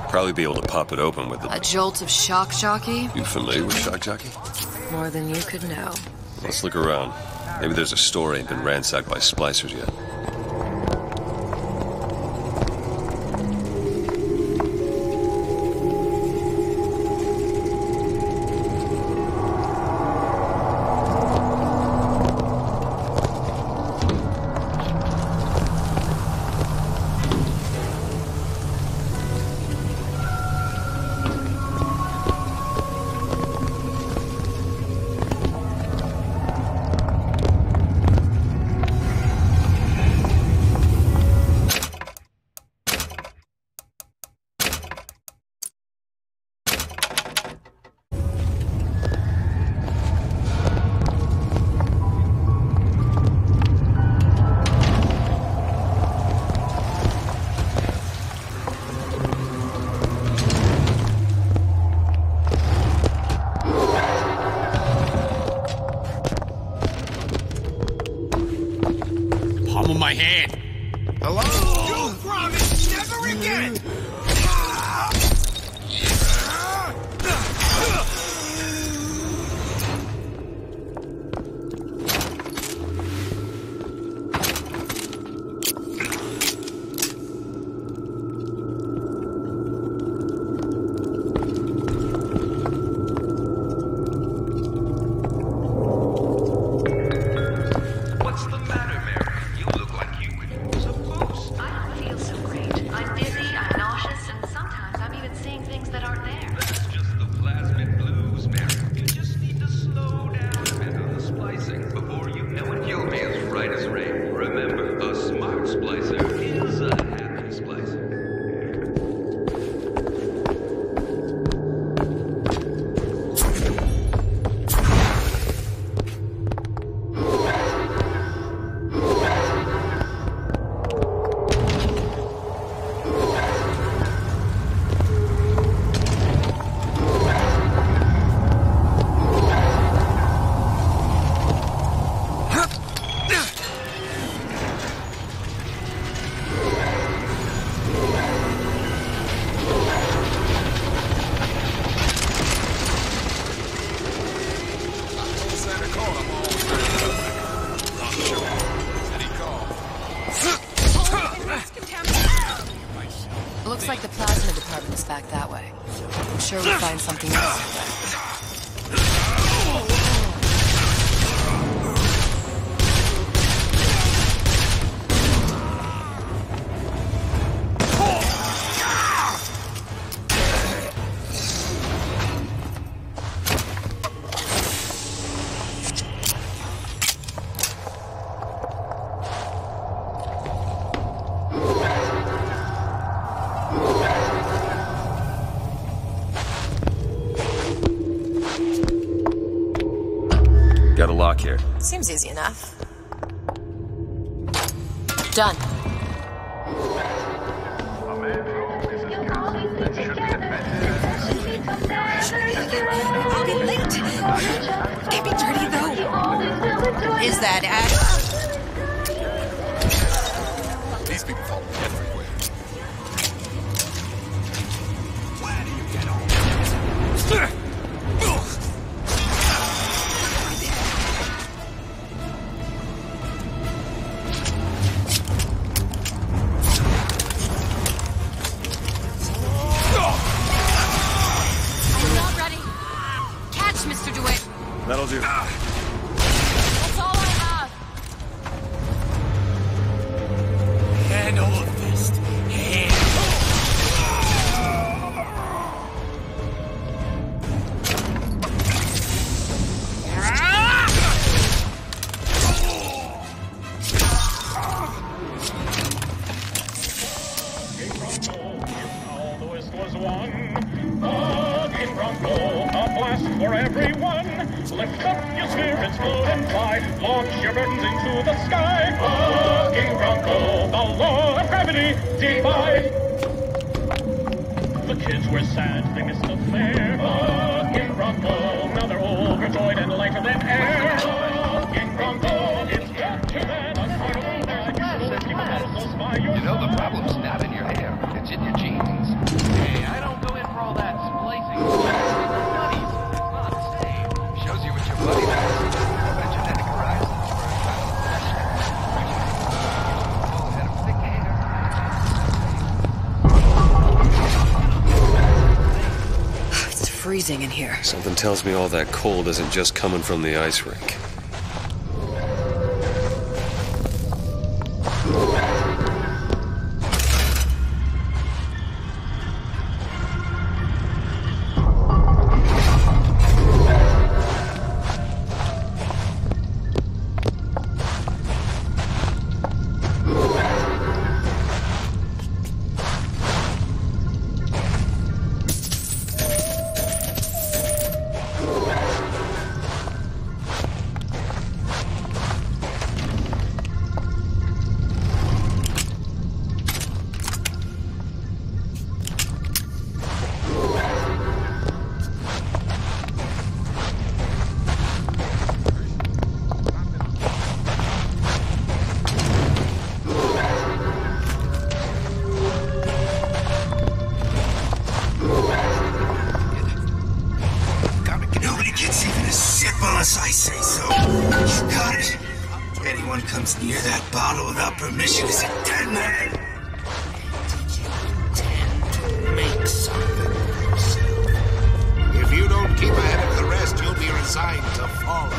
Speaker 1: Probably be able to pop it open with
Speaker 2: a jolt of shock jockey?
Speaker 1: You familiar with shock jockey?
Speaker 2: More than you could know.
Speaker 1: Let's look around. Maybe there's a store ain't been ransacked by splicers yet.
Speaker 18: My hand.
Speaker 13: Hello? You promise never again!
Speaker 2: Looks like the plasma department is back that way. I'm sure we'll find something else.
Speaker 1: Got a lock here.
Speaker 2: Seems easy enough. Done.
Speaker 3: I'll be late. Can't be dirty, though.
Speaker 17: Is that Ash?
Speaker 5: These people follow me everywhere.
Speaker 13: Where do you get all this?
Speaker 1: That'll do.
Speaker 2: That's all I have.
Speaker 13: Hand over fist. Hand.
Speaker 8: For everyone, lift up your spirits, float and fly, launch your burdens into the sky. Walking Bronco, the law of gravity defy. The kids were sad, they missed the fair. Walking Bronco, now they're overjoyed and lighter than air. Walking Bronco, it's better than a carnival ride. Keep a metal so spy your
Speaker 18: You know the problem's not in your hair, it's in your genes. Hey, I don't go in for all that splicing.
Speaker 2: It's freezing in here.
Speaker 15: Something tells me all that cold isn't just coming from the ice rink.
Speaker 13: I say so. Got it. Anyone comes near that bottle without permission is a dead man.
Speaker 5: Make something of yourself. If you don't keep ahead of the rest, you'll be resigned to fall.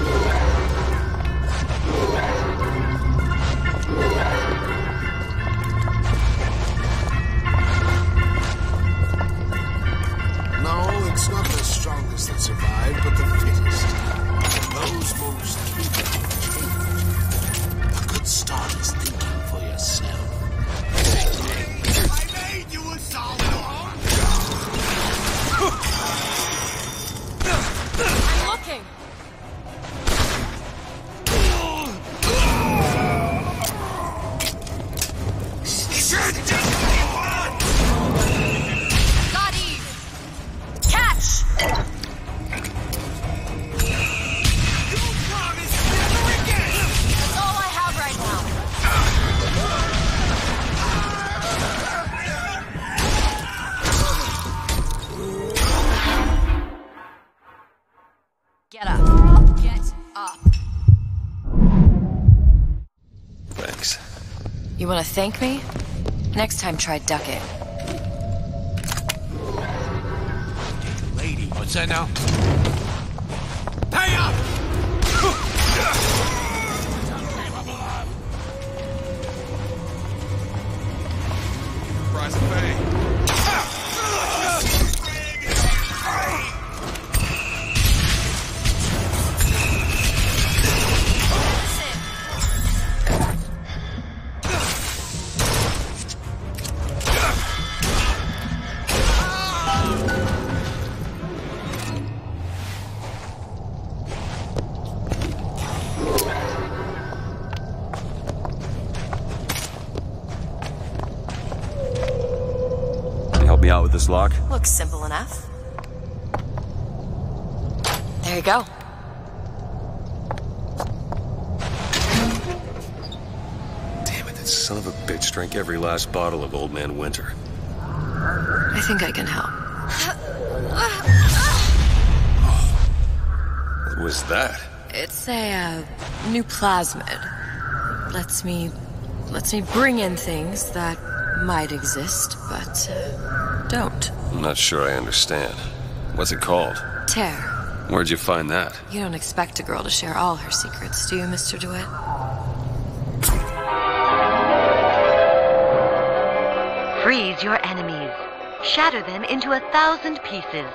Speaker 5: No, it's not the strongest that survive, but the fittest. Those most a good start is thinking for yourself.
Speaker 13: I made you a solid arm.
Speaker 2: I'm looking. You want to thank me? Next time, try ducking.
Speaker 5: Lady, what's that now? Pay up! Price of pay.
Speaker 1: Me out with this lock?
Speaker 2: Looks simple enough. There you go.
Speaker 1: Damn it, that son of a bitch drank every last bottle of Old Man Winter.
Speaker 2: I think I can help.
Speaker 1: What was that?
Speaker 2: It's a new plasmid. Lets me bring in things that might exist, but don't.
Speaker 1: I'm not sure I understand. What's it called?
Speaker 2: Tear.
Speaker 1: Where'd you find that?
Speaker 2: You don't expect a girl to share all her secrets, do you, Mr. DeWitt?
Speaker 11: Freeze your enemies. Shatter them into 1,000 pieces.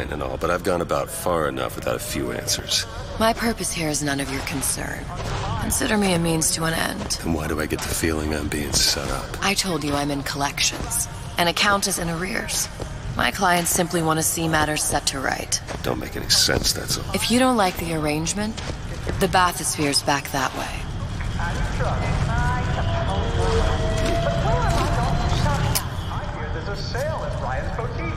Speaker 1: And all, but I've gone about far enough without a few answers.
Speaker 2: My purpose here is none of your concern. Consider me a means to an end.
Speaker 1: And why do I get the feeling I'm being set up?
Speaker 2: I told you I'm in collections. An account is in arrears. My clients simply want to see matters set to right.
Speaker 1: Don't make any sense, that's all.
Speaker 2: If you don't like the arrangement, the bathysphere's back that way.
Speaker 8: I hear there's a sale at Ryan's Boutique.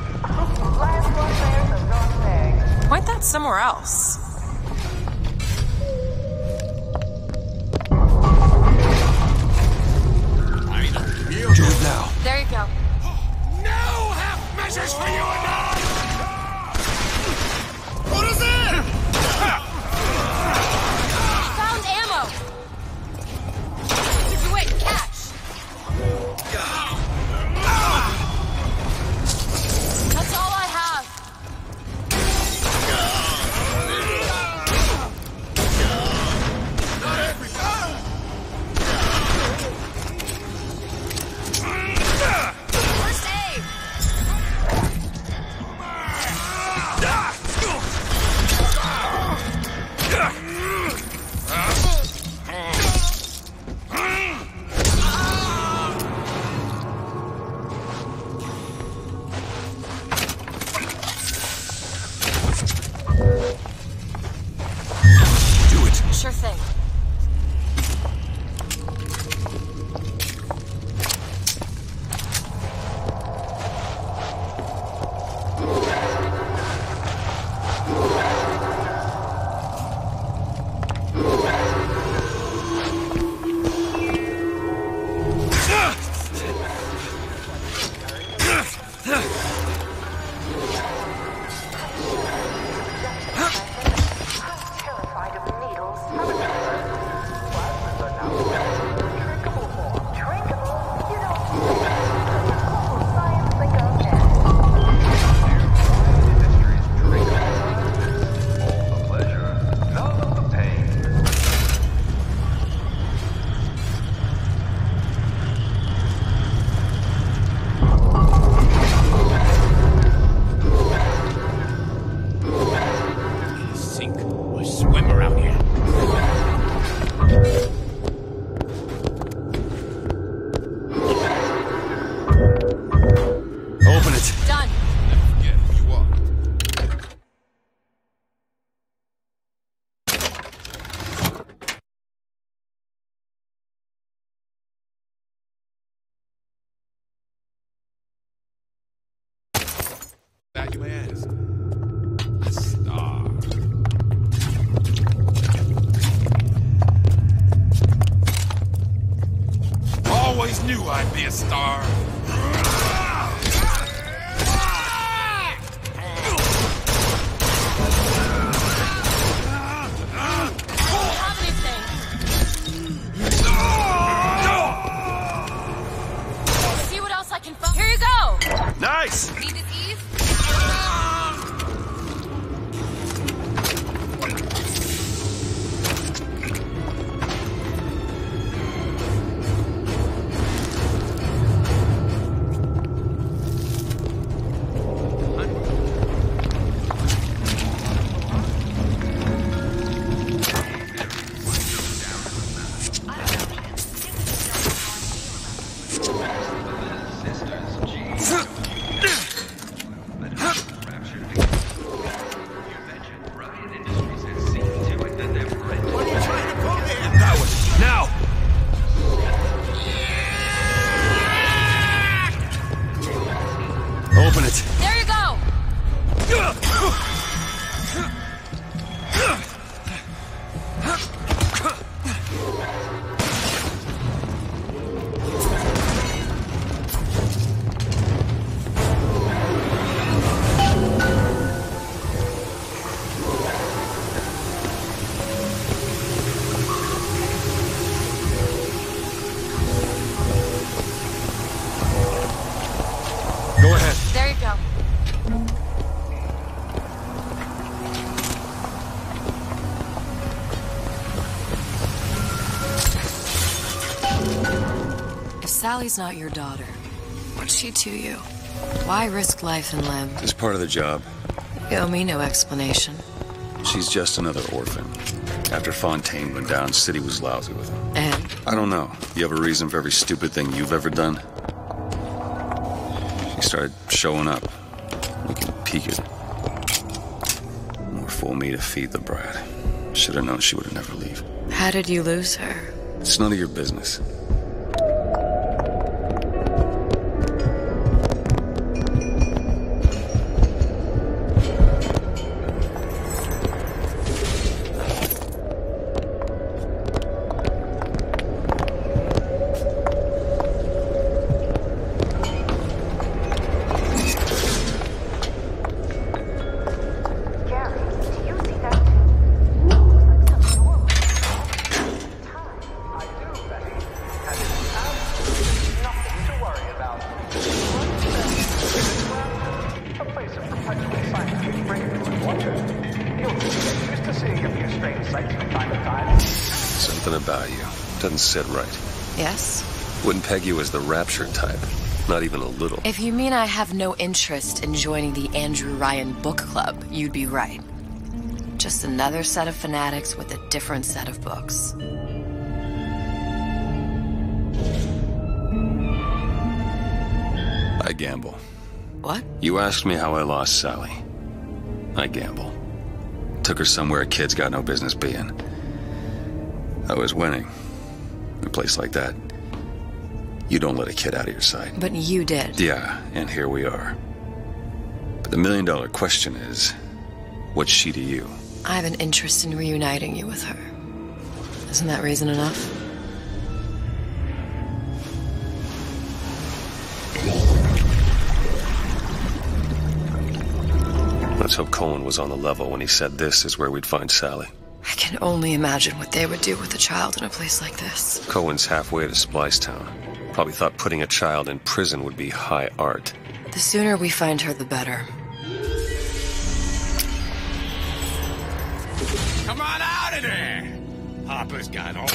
Speaker 2: Point that somewhere else.
Speaker 5: Do it now.
Speaker 2: There you go.
Speaker 5: No half measures for you and I!
Speaker 8: What is it?
Speaker 2: Found ammo. DeWitt, catch. That's all I have.
Speaker 19: That you may ask. A star. Always knew I'd be a star.
Speaker 20: See what else I can find. Here you go!
Speaker 19: Nice!
Speaker 20: Need this ease?
Speaker 19: Now! Open it.
Speaker 20: There you go!
Speaker 19: Go ahead.
Speaker 20: There you go.
Speaker 2: If Sally's not your daughter, what's she to you? Why risk life and limb?
Speaker 1: It's part of the job.
Speaker 2: You owe me no explanation.
Speaker 1: She's just another orphan. After Fontaine went down, City was lousy with him.
Speaker 2: And?
Speaker 1: I don't know. You have a reason for every stupid thing you've ever done? She started showing up, looking peaked. More fool me to feed the brat. Should have known she would never leave.
Speaker 2: How did you lose her?
Speaker 1: It's none of your business. Something about you doesn't sit right.
Speaker 2: Yes?
Speaker 1: Wouldn't peg you as the rapture type. Not even a little.
Speaker 2: If you mean I have no interest in joining the Andrew Ryan book club, you'd be right. Just another set of fanatics with a different set of books.
Speaker 1: I gamble.
Speaker 2: What?
Speaker 1: You asked me how I lost Sally. I gamble. Took her somewhere kids got no business being. I was winning. In a place like that, you don't let a kid out of your sight.
Speaker 2: But you did.
Speaker 1: Yeah, and here we are. But the million-dollar question is, what's she to you?
Speaker 2: I have an interest in reuniting you with her. Isn't that reason enough?
Speaker 1: Let's hope Cohen was on the level when he said this is where we'd find Sally.
Speaker 2: I can only imagine what they would do with a child in a place like this.
Speaker 1: Cohen's halfway to Splicetown. Probably thought putting a child in prison would be high art.
Speaker 2: The sooner we find her, the better.
Speaker 19: Come on out of there! Hopper's got all...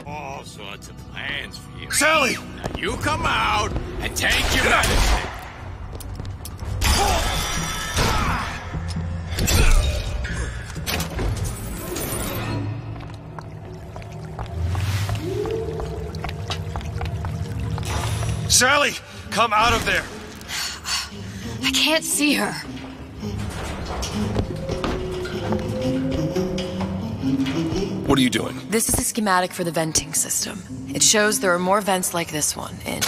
Speaker 19: all sorts of plans for you.
Speaker 7: Sally!
Speaker 19: Now you come out and take your medicine.
Speaker 7: Sally! Come out of there!
Speaker 2: I can't see her.
Speaker 15: What are you doing?
Speaker 2: This is a schematic for the venting system. It shows there are more vents like this one in...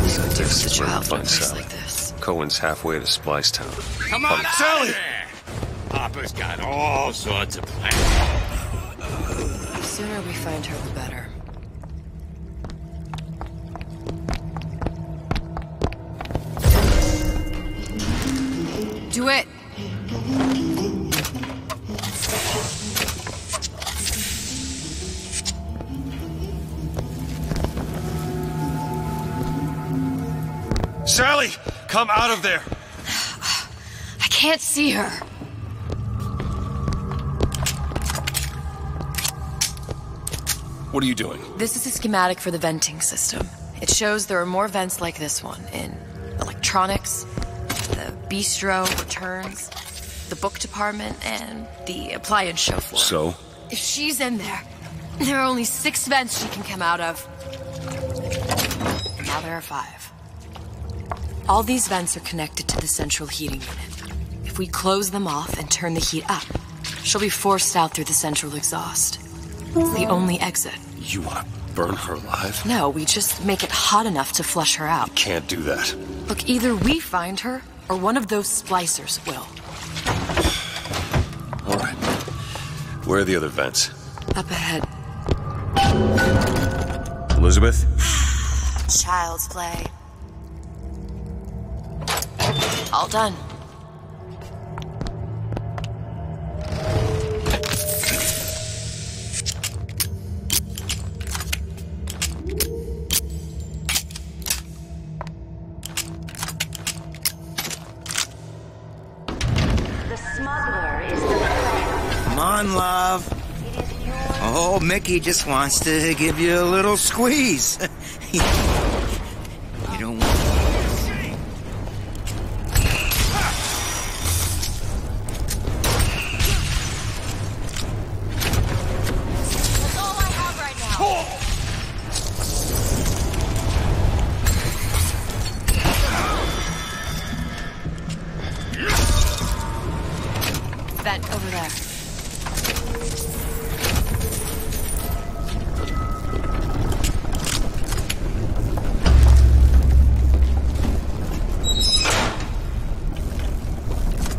Speaker 1: So this is where we
Speaker 2: child
Speaker 1: find
Speaker 2: place
Speaker 1: Sally.
Speaker 2: like this.
Speaker 1: Cohen's halfway to Splice Town.
Speaker 19: Come on,
Speaker 7: Sally!
Speaker 19: Papa's got all sorts of plans.
Speaker 2: The sooner we find her, the better. Do it!
Speaker 7: Sally! Come out of there!
Speaker 2: I can't see her.
Speaker 15: What are you doing?
Speaker 2: This is a schematic for the venting system. It shows there are more vents like this one in electronics, the bistro, returns, the book department, and the appliance show floor.
Speaker 15: So?
Speaker 2: If she's in there, there are only 6 vents she can come out of. Now there are 5. All these vents are connected to the central heating unit. If we close them off and turn the heat up, she'll be forced out through the central exhaust. It's the only exit.
Speaker 15: You want to burn her alive?
Speaker 2: No, we just make it hot enough to flush her out.
Speaker 15: Can't do that.
Speaker 2: Look, either we find her, or one of those splicers will.
Speaker 15: All right. Where are the other vents?
Speaker 2: Up ahead.
Speaker 15: Elizabeth?
Speaker 2: Child's play. All done.
Speaker 17: Come on, love. Oh, Mickey just wants to give you a little squeeze. You don't want...
Speaker 20: That's all I have right now.
Speaker 2: Vent over there.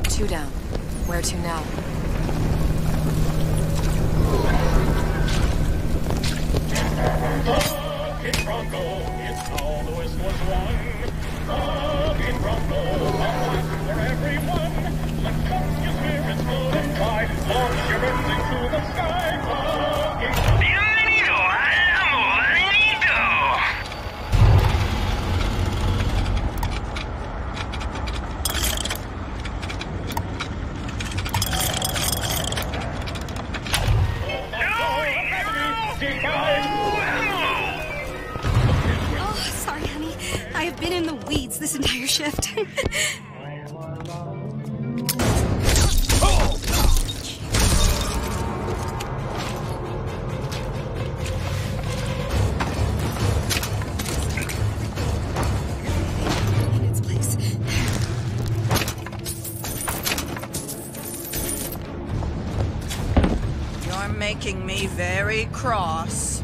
Speaker 2: Two down. Where to now?
Speaker 3: Oh, sorry, honey. I have been in the weeds this entire shift. In its place.
Speaker 21: You're making me very cross.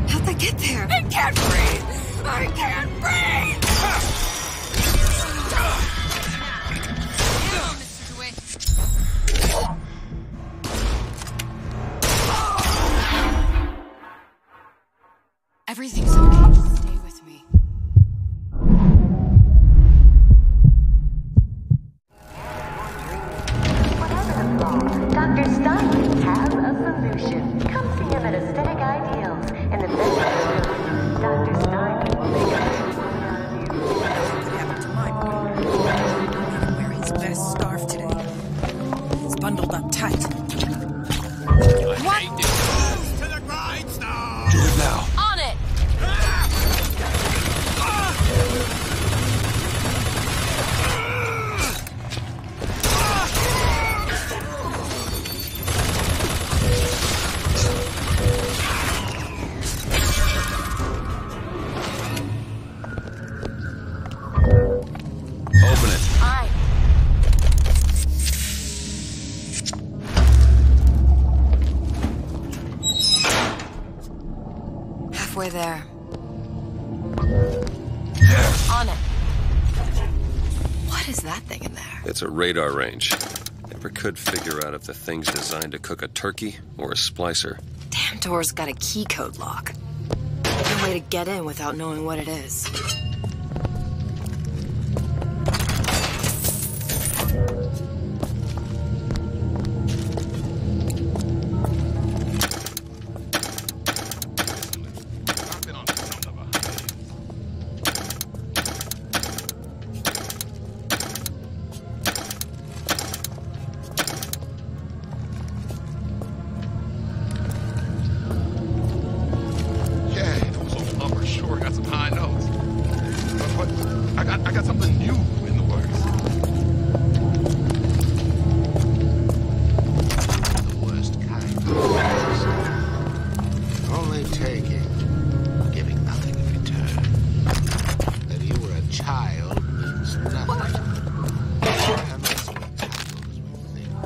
Speaker 3: How'd that get there?
Speaker 21: I can't breathe! I can't breathe!
Speaker 2: Everything's okay. Stay with me.
Speaker 11: Dr. Stein has a solution. Come see him at Aesthetic Ideals in the business room. Dr. Stein will make a
Speaker 2: halfway there. On it. What is that thing in there?
Speaker 15: It's a radar range. Never could figure out if the thing's designed to cook a turkey or a splicer.
Speaker 2: Damn door's got a key code lock. No way to get in without knowing what it is.
Speaker 19: I got something new in the works.
Speaker 5: The worst kind of fantasy. Only taking, giving nothing in return. That you were a child means nothing. And that's what happens with things.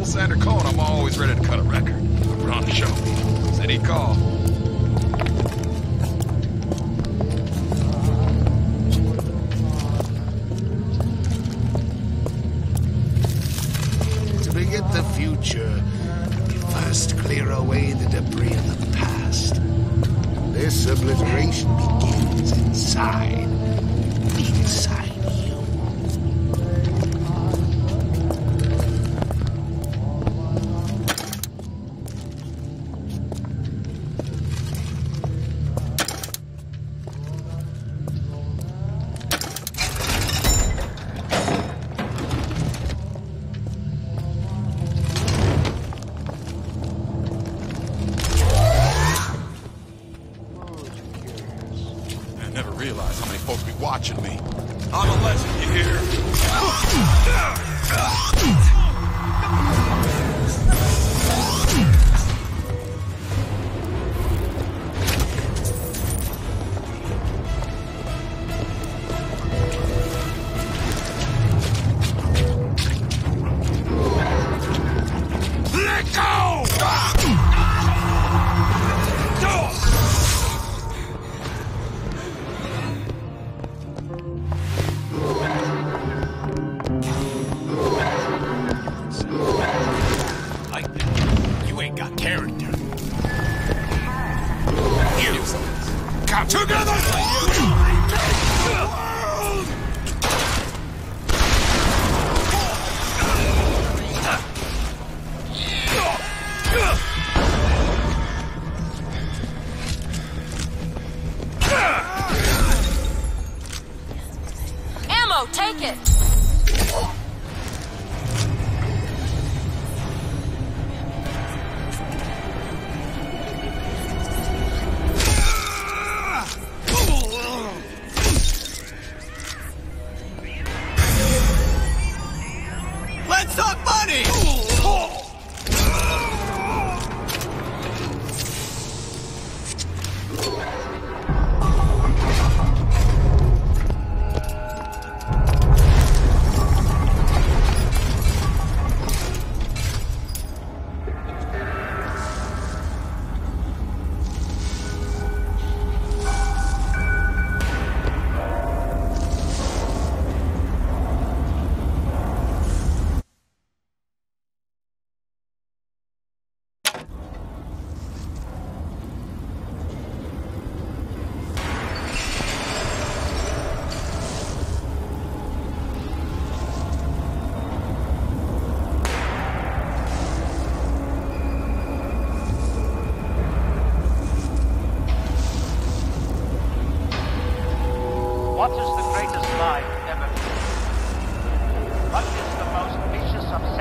Speaker 19: Sander called, I'm always ready to cut a record. Put on the show. Said he'd call.
Speaker 5: To begin the future, we first clear away the debris of the past. This obliteration begins inside. Inside you.
Speaker 19: Never realized how many folks be watching me. I'm a legend, you hear? Let go! Come together!
Speaker 20: Ammo, take it!
Speaker 9: Let's talk money!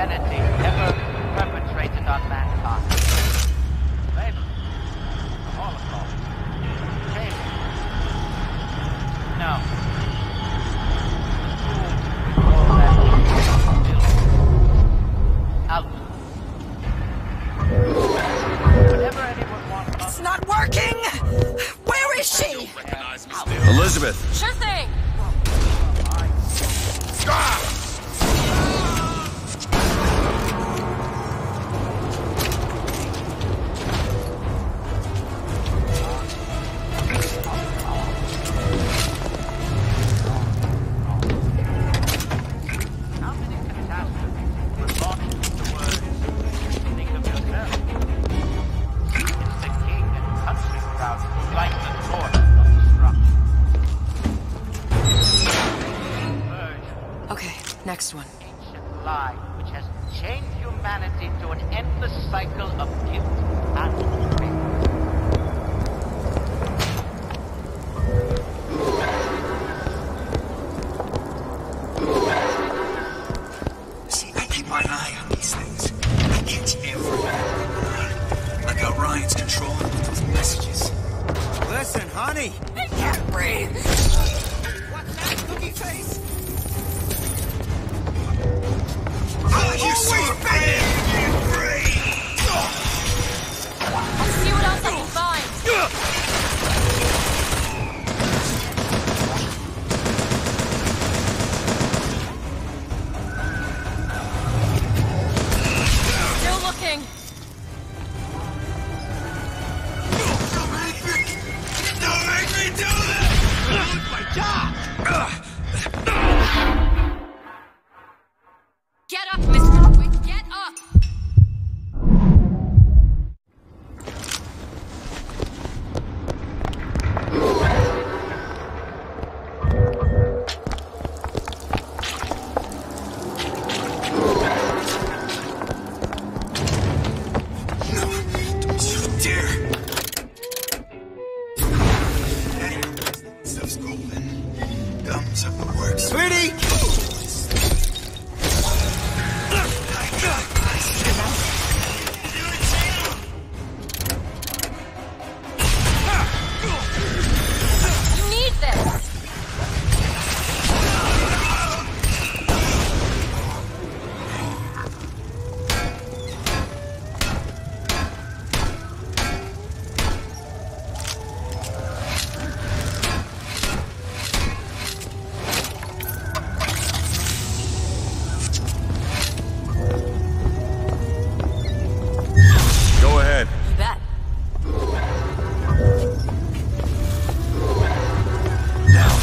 Speaker 16: obscenity ever perpetrated on mankind. Slavery, the Holocaust, slavery. No. We call that filth. Out. Whenever anyone wants us...
Speaker 21: It's not working! Where is she?
Speaker 1: Elizabeth!
Speaker 20: Sure thing!
Speaker 16: How many catastrophes were launched with the words, think of yourself? It's the king and country crowd who light the torch of destruction.
Speaker 2: Okay, next one.
Speaker 16: Ancient lie which has chained humanity to an endless cycle of guilt and regret.
Speaker 10: See, I keep my eye on these things. I catch everything. I got Ryan's controlling with those messages.
Speaker 17: Listen, honey.
Speaker 21: I can't breathe! What's that, cookie face?
Speaker 10: Oh, you're so afraid!
Speaker 20: I'll see what else I can find. Still looking.
Speaker 10: Don't make me do this! Lose my job!
Speaker 20: Get up, Mr. Quick, get up!
Speaker 10: Don't you dare! Stuff's golden. Gums up the works.
Speaker 17: Sweetie!
Speaker 20: You need this!
Speaker 1: Go ahead.
Speaker 2: You bet.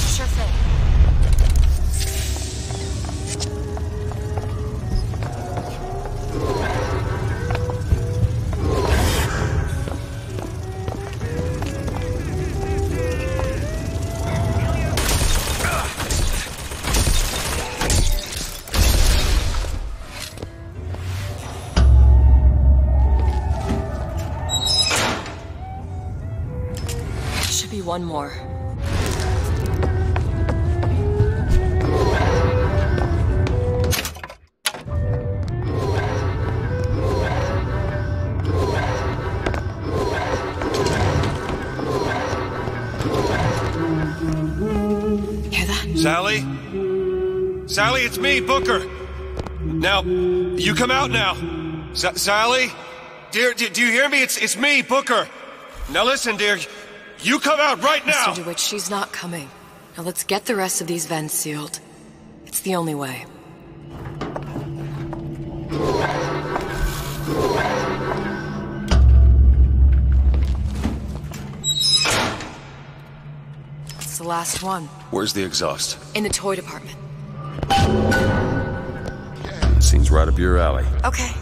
Speaker 2: Sure thing. Should be one more. Hear that?
Speaker 7: Sally? Sally, it's me, Booker. Now, you come out now. Sally? Dear, do you hear me? It's me, Booker. Now listen, dear. You come out right now!
Speaker 2: Mr. DeWitt, she's not coming. Now let's get the rest of these vents sealed. It's the only way. It's the last one.
Speaker 1: Where's the exhaust?
Speaker 2: In the toy department.
Speaker 1: Seems right up your alley.
Speaker 2: Okay.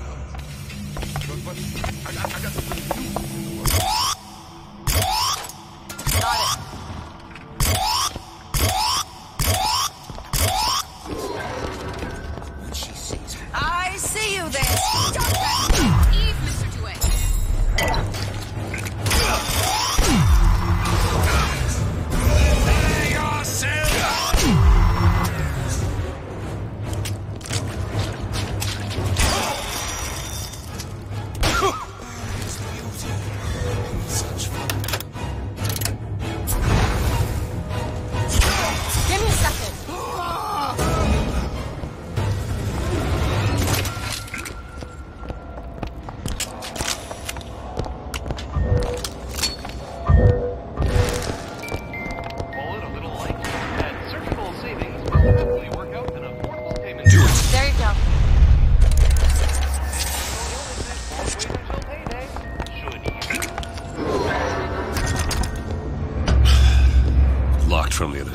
Speaker 21: I see you there! Stop that!
Speaker 20: Eve, Mr. DeWitt!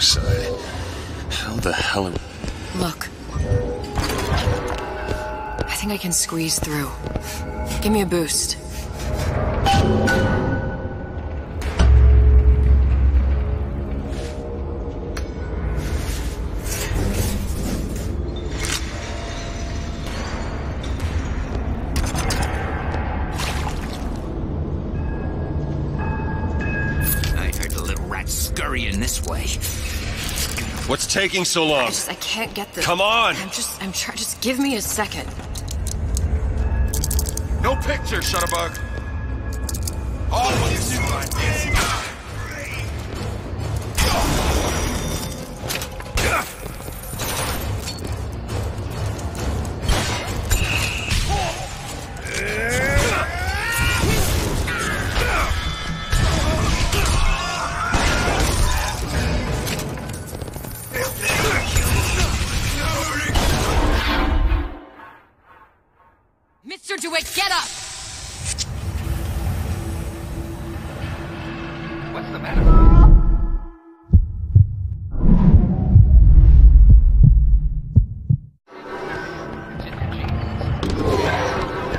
Speaker 1: suicide. How the hell am...
Speaker 2: Look. I think I can squeeze through. Give me a boost.
Speaker 17: In this way.
Speaker 7: What's taking so long?
Speaker 2: I can't get the...
Speaker 7: Come on!
Speaker 2: I'm trying, just give me a second.
Speaker 19: No picture, Shutterbug. Oh, you see my
Speaker 20: Mr. DeWitt, get up!
Speaker 18: What's the matter?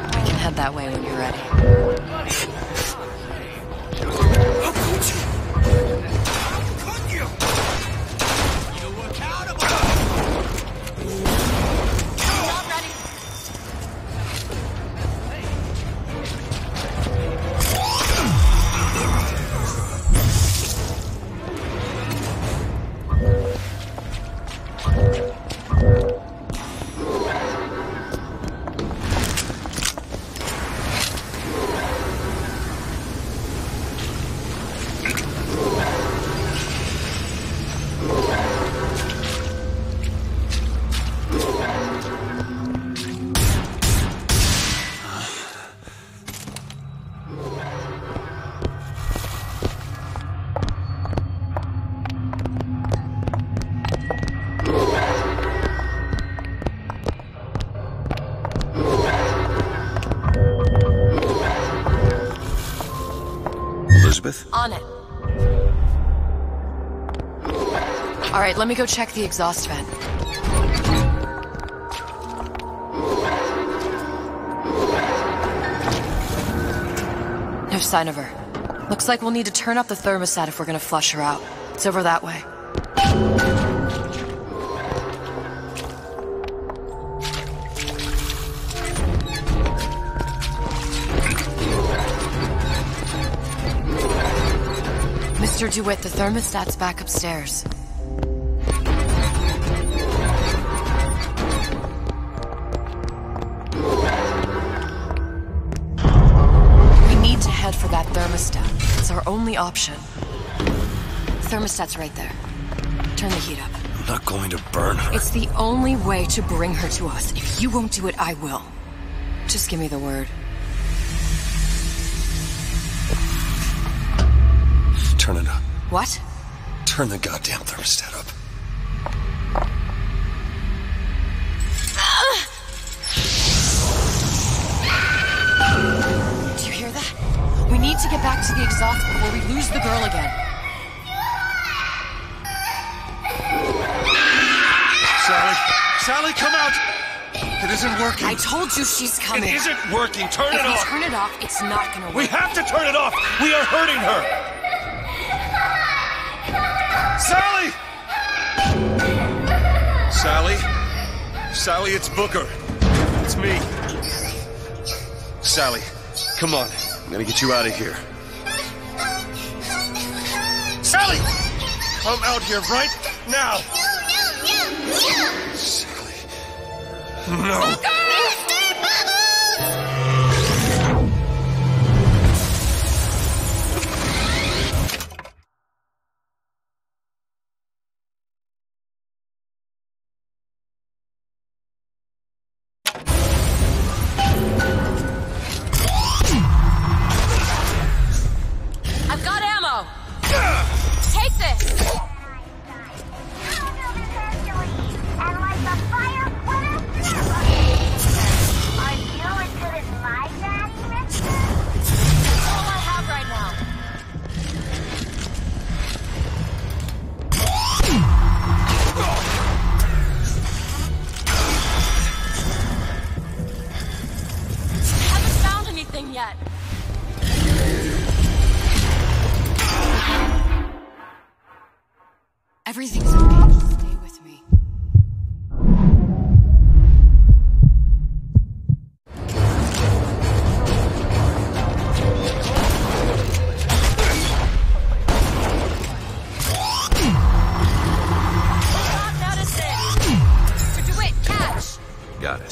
Speaker 2: I can head that way when you're ready. On it. All right, let me go check the exhaust vent. No sign of her. Looks like we'll need to turn up the thermostat if we're gonna flush her out. It's over that way. Mr. DeWitt, the thermostat's back upstairs. We need to head for that thermostat. It's our only option. Thermostat's right there. Turn the heat up.
Speaker 1: I'm not going to burn her.
Speaker 2: It's the only way to bring her to us. If you won't do it, I will. Just give me the word.
Speaker 1: Turn it up.
Speaker 2: What?
Speaker 1: Turn the goddamn thermostat up.
Speaker 2: Do you hear that? We need to get back to the exhaust before we lose the girl again.
Speaker 7: Sally, come out! It isn't working.
Speaker 2: I told you she's coming.
Speaker 7: It isn't working. Turn it off.
Speaker 2: If we turn it off, it's not gonna work.
Speaker 7: We have to turn it off. We are hurting her. Sally! Sally, it's Booker. It's me. Sally, come on. I'm gonna get you out of here. Sally! Come out here right now! Sally. No.
Speaker 20: I've got ammo! Take this! yet.
Speaker 2: Everything's okay. Just stay with me.
Speaker 20: Not medicine! Mr. DeWitt, catch!
Speaker 1: Got it.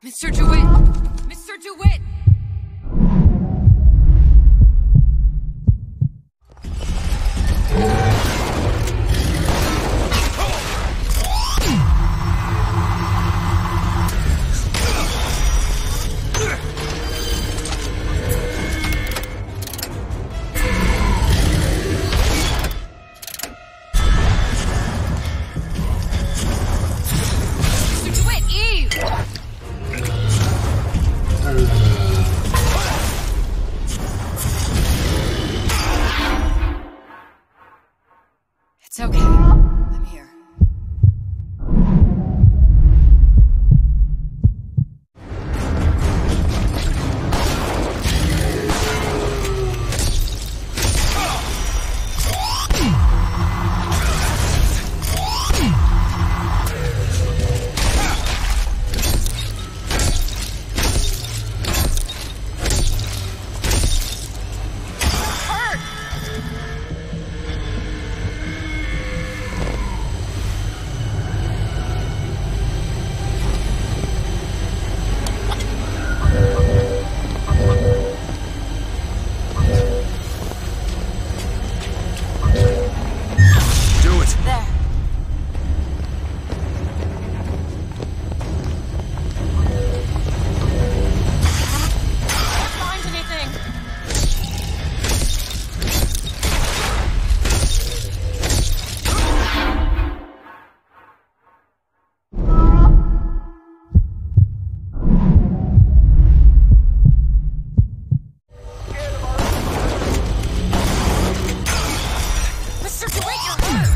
Speaker 20: Mr. DeWitt! Mr. DeWitt! Mr. DeWitt, Eve!
Speaker 2: It's okay. I'm here.
Speaker 20: There. Can't find anything. Mr. DeWitt, you're hurt!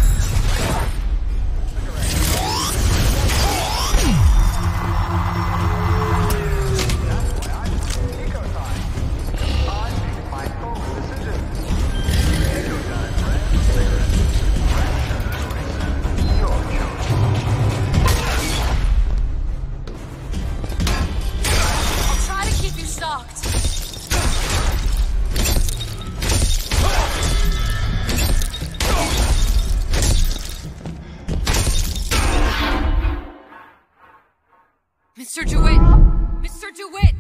Speaker 20: I'll try to keep you stocked. Mr. DeWitt! Mr. DeWitt!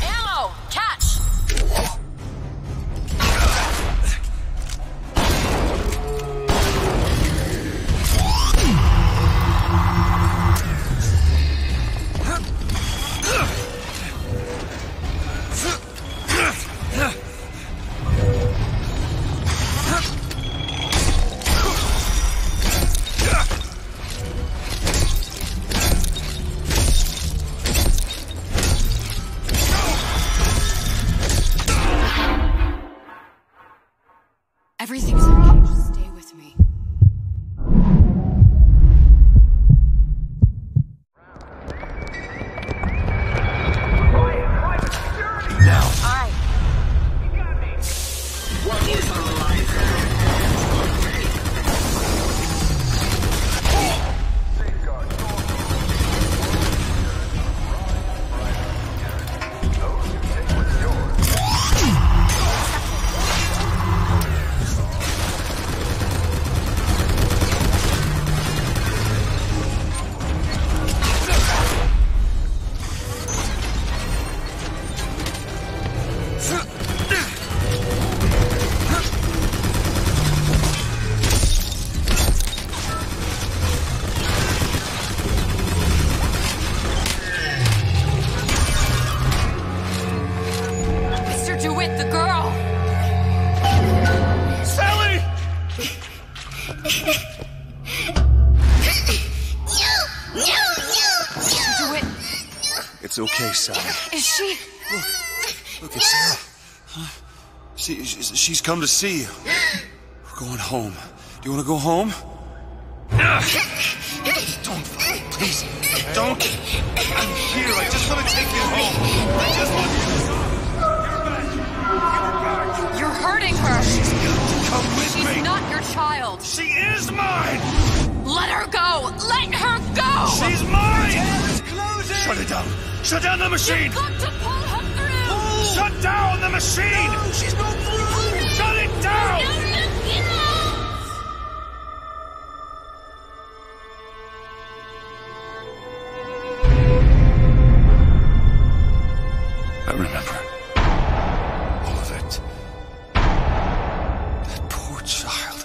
Speaker 20: Ammo! Catch!
Speaker 2: Everything's okay. Just stay with me.
Speaker 1: Now.
Speaker 20: Alright.
Speaker 13: What is our life?
Speaker 1: It's okay, Sally.
Speaker 2: Is she?
Speaker 1: Look, it's Sarah. Huh? She's come to see you. We're going home. Do you want to go home? Don't, please. Don't. I'm here. I just want to take you home. I just want you.
Speaker 2: You're hurting her.
Speaker 1: Come with me.
Speaker 2: She's not your child.
Speaker 1: She is mine.
Speaker 2: Let her go. Let her go.
Speaker 1: She's mine. Shut it down. Shut down the machine.
Speaker 2: You've got to pull her through.
Speaker 1: Shut down the machine.
Speaker 13: No, she's not through.
Speaker 1: Shut it down. I remember all of it. That poor child.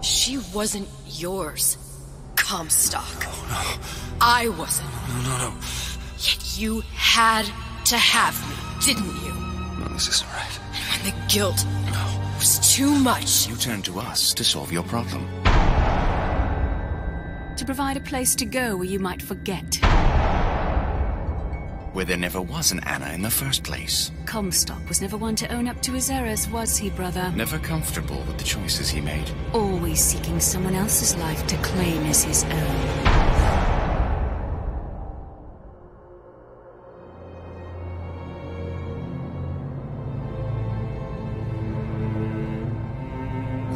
Speaker 2: She wasn't yours, Comstock.
Speaker 1: Oh, no.
Speaker 2: I wasn't.
Speaker 1: No.
Speaker 2: Yet you had to have me, didn't you?
Speaker 1: No, this isn't right.
Speaker 2: And when the guilt was too much...
Speaker 10: You turned to us to solve your problem.
Speaker 11: To provide a place to go where you might forget.
Speaker 10: Where there never was an Anna in the first place.
Speaker 11: Comstock was never one to own up to his errors, was he, brother?
Speaker 10: Never comfortable with the choices he made.
Speaker 11: Always seeking someone else's life to claim as his own.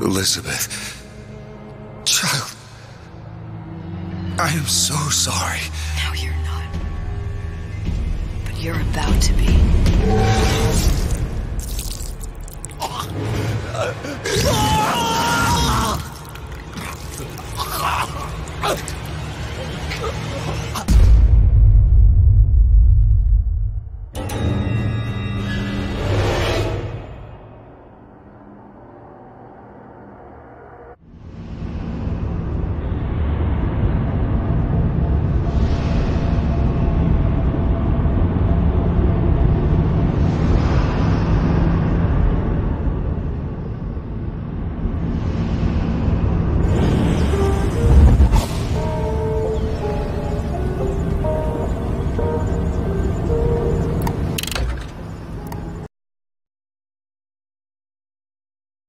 Speaker 1: Elizabeth. Child. I am so sorry.
Speaker 2: No, you're not. But you're about to be.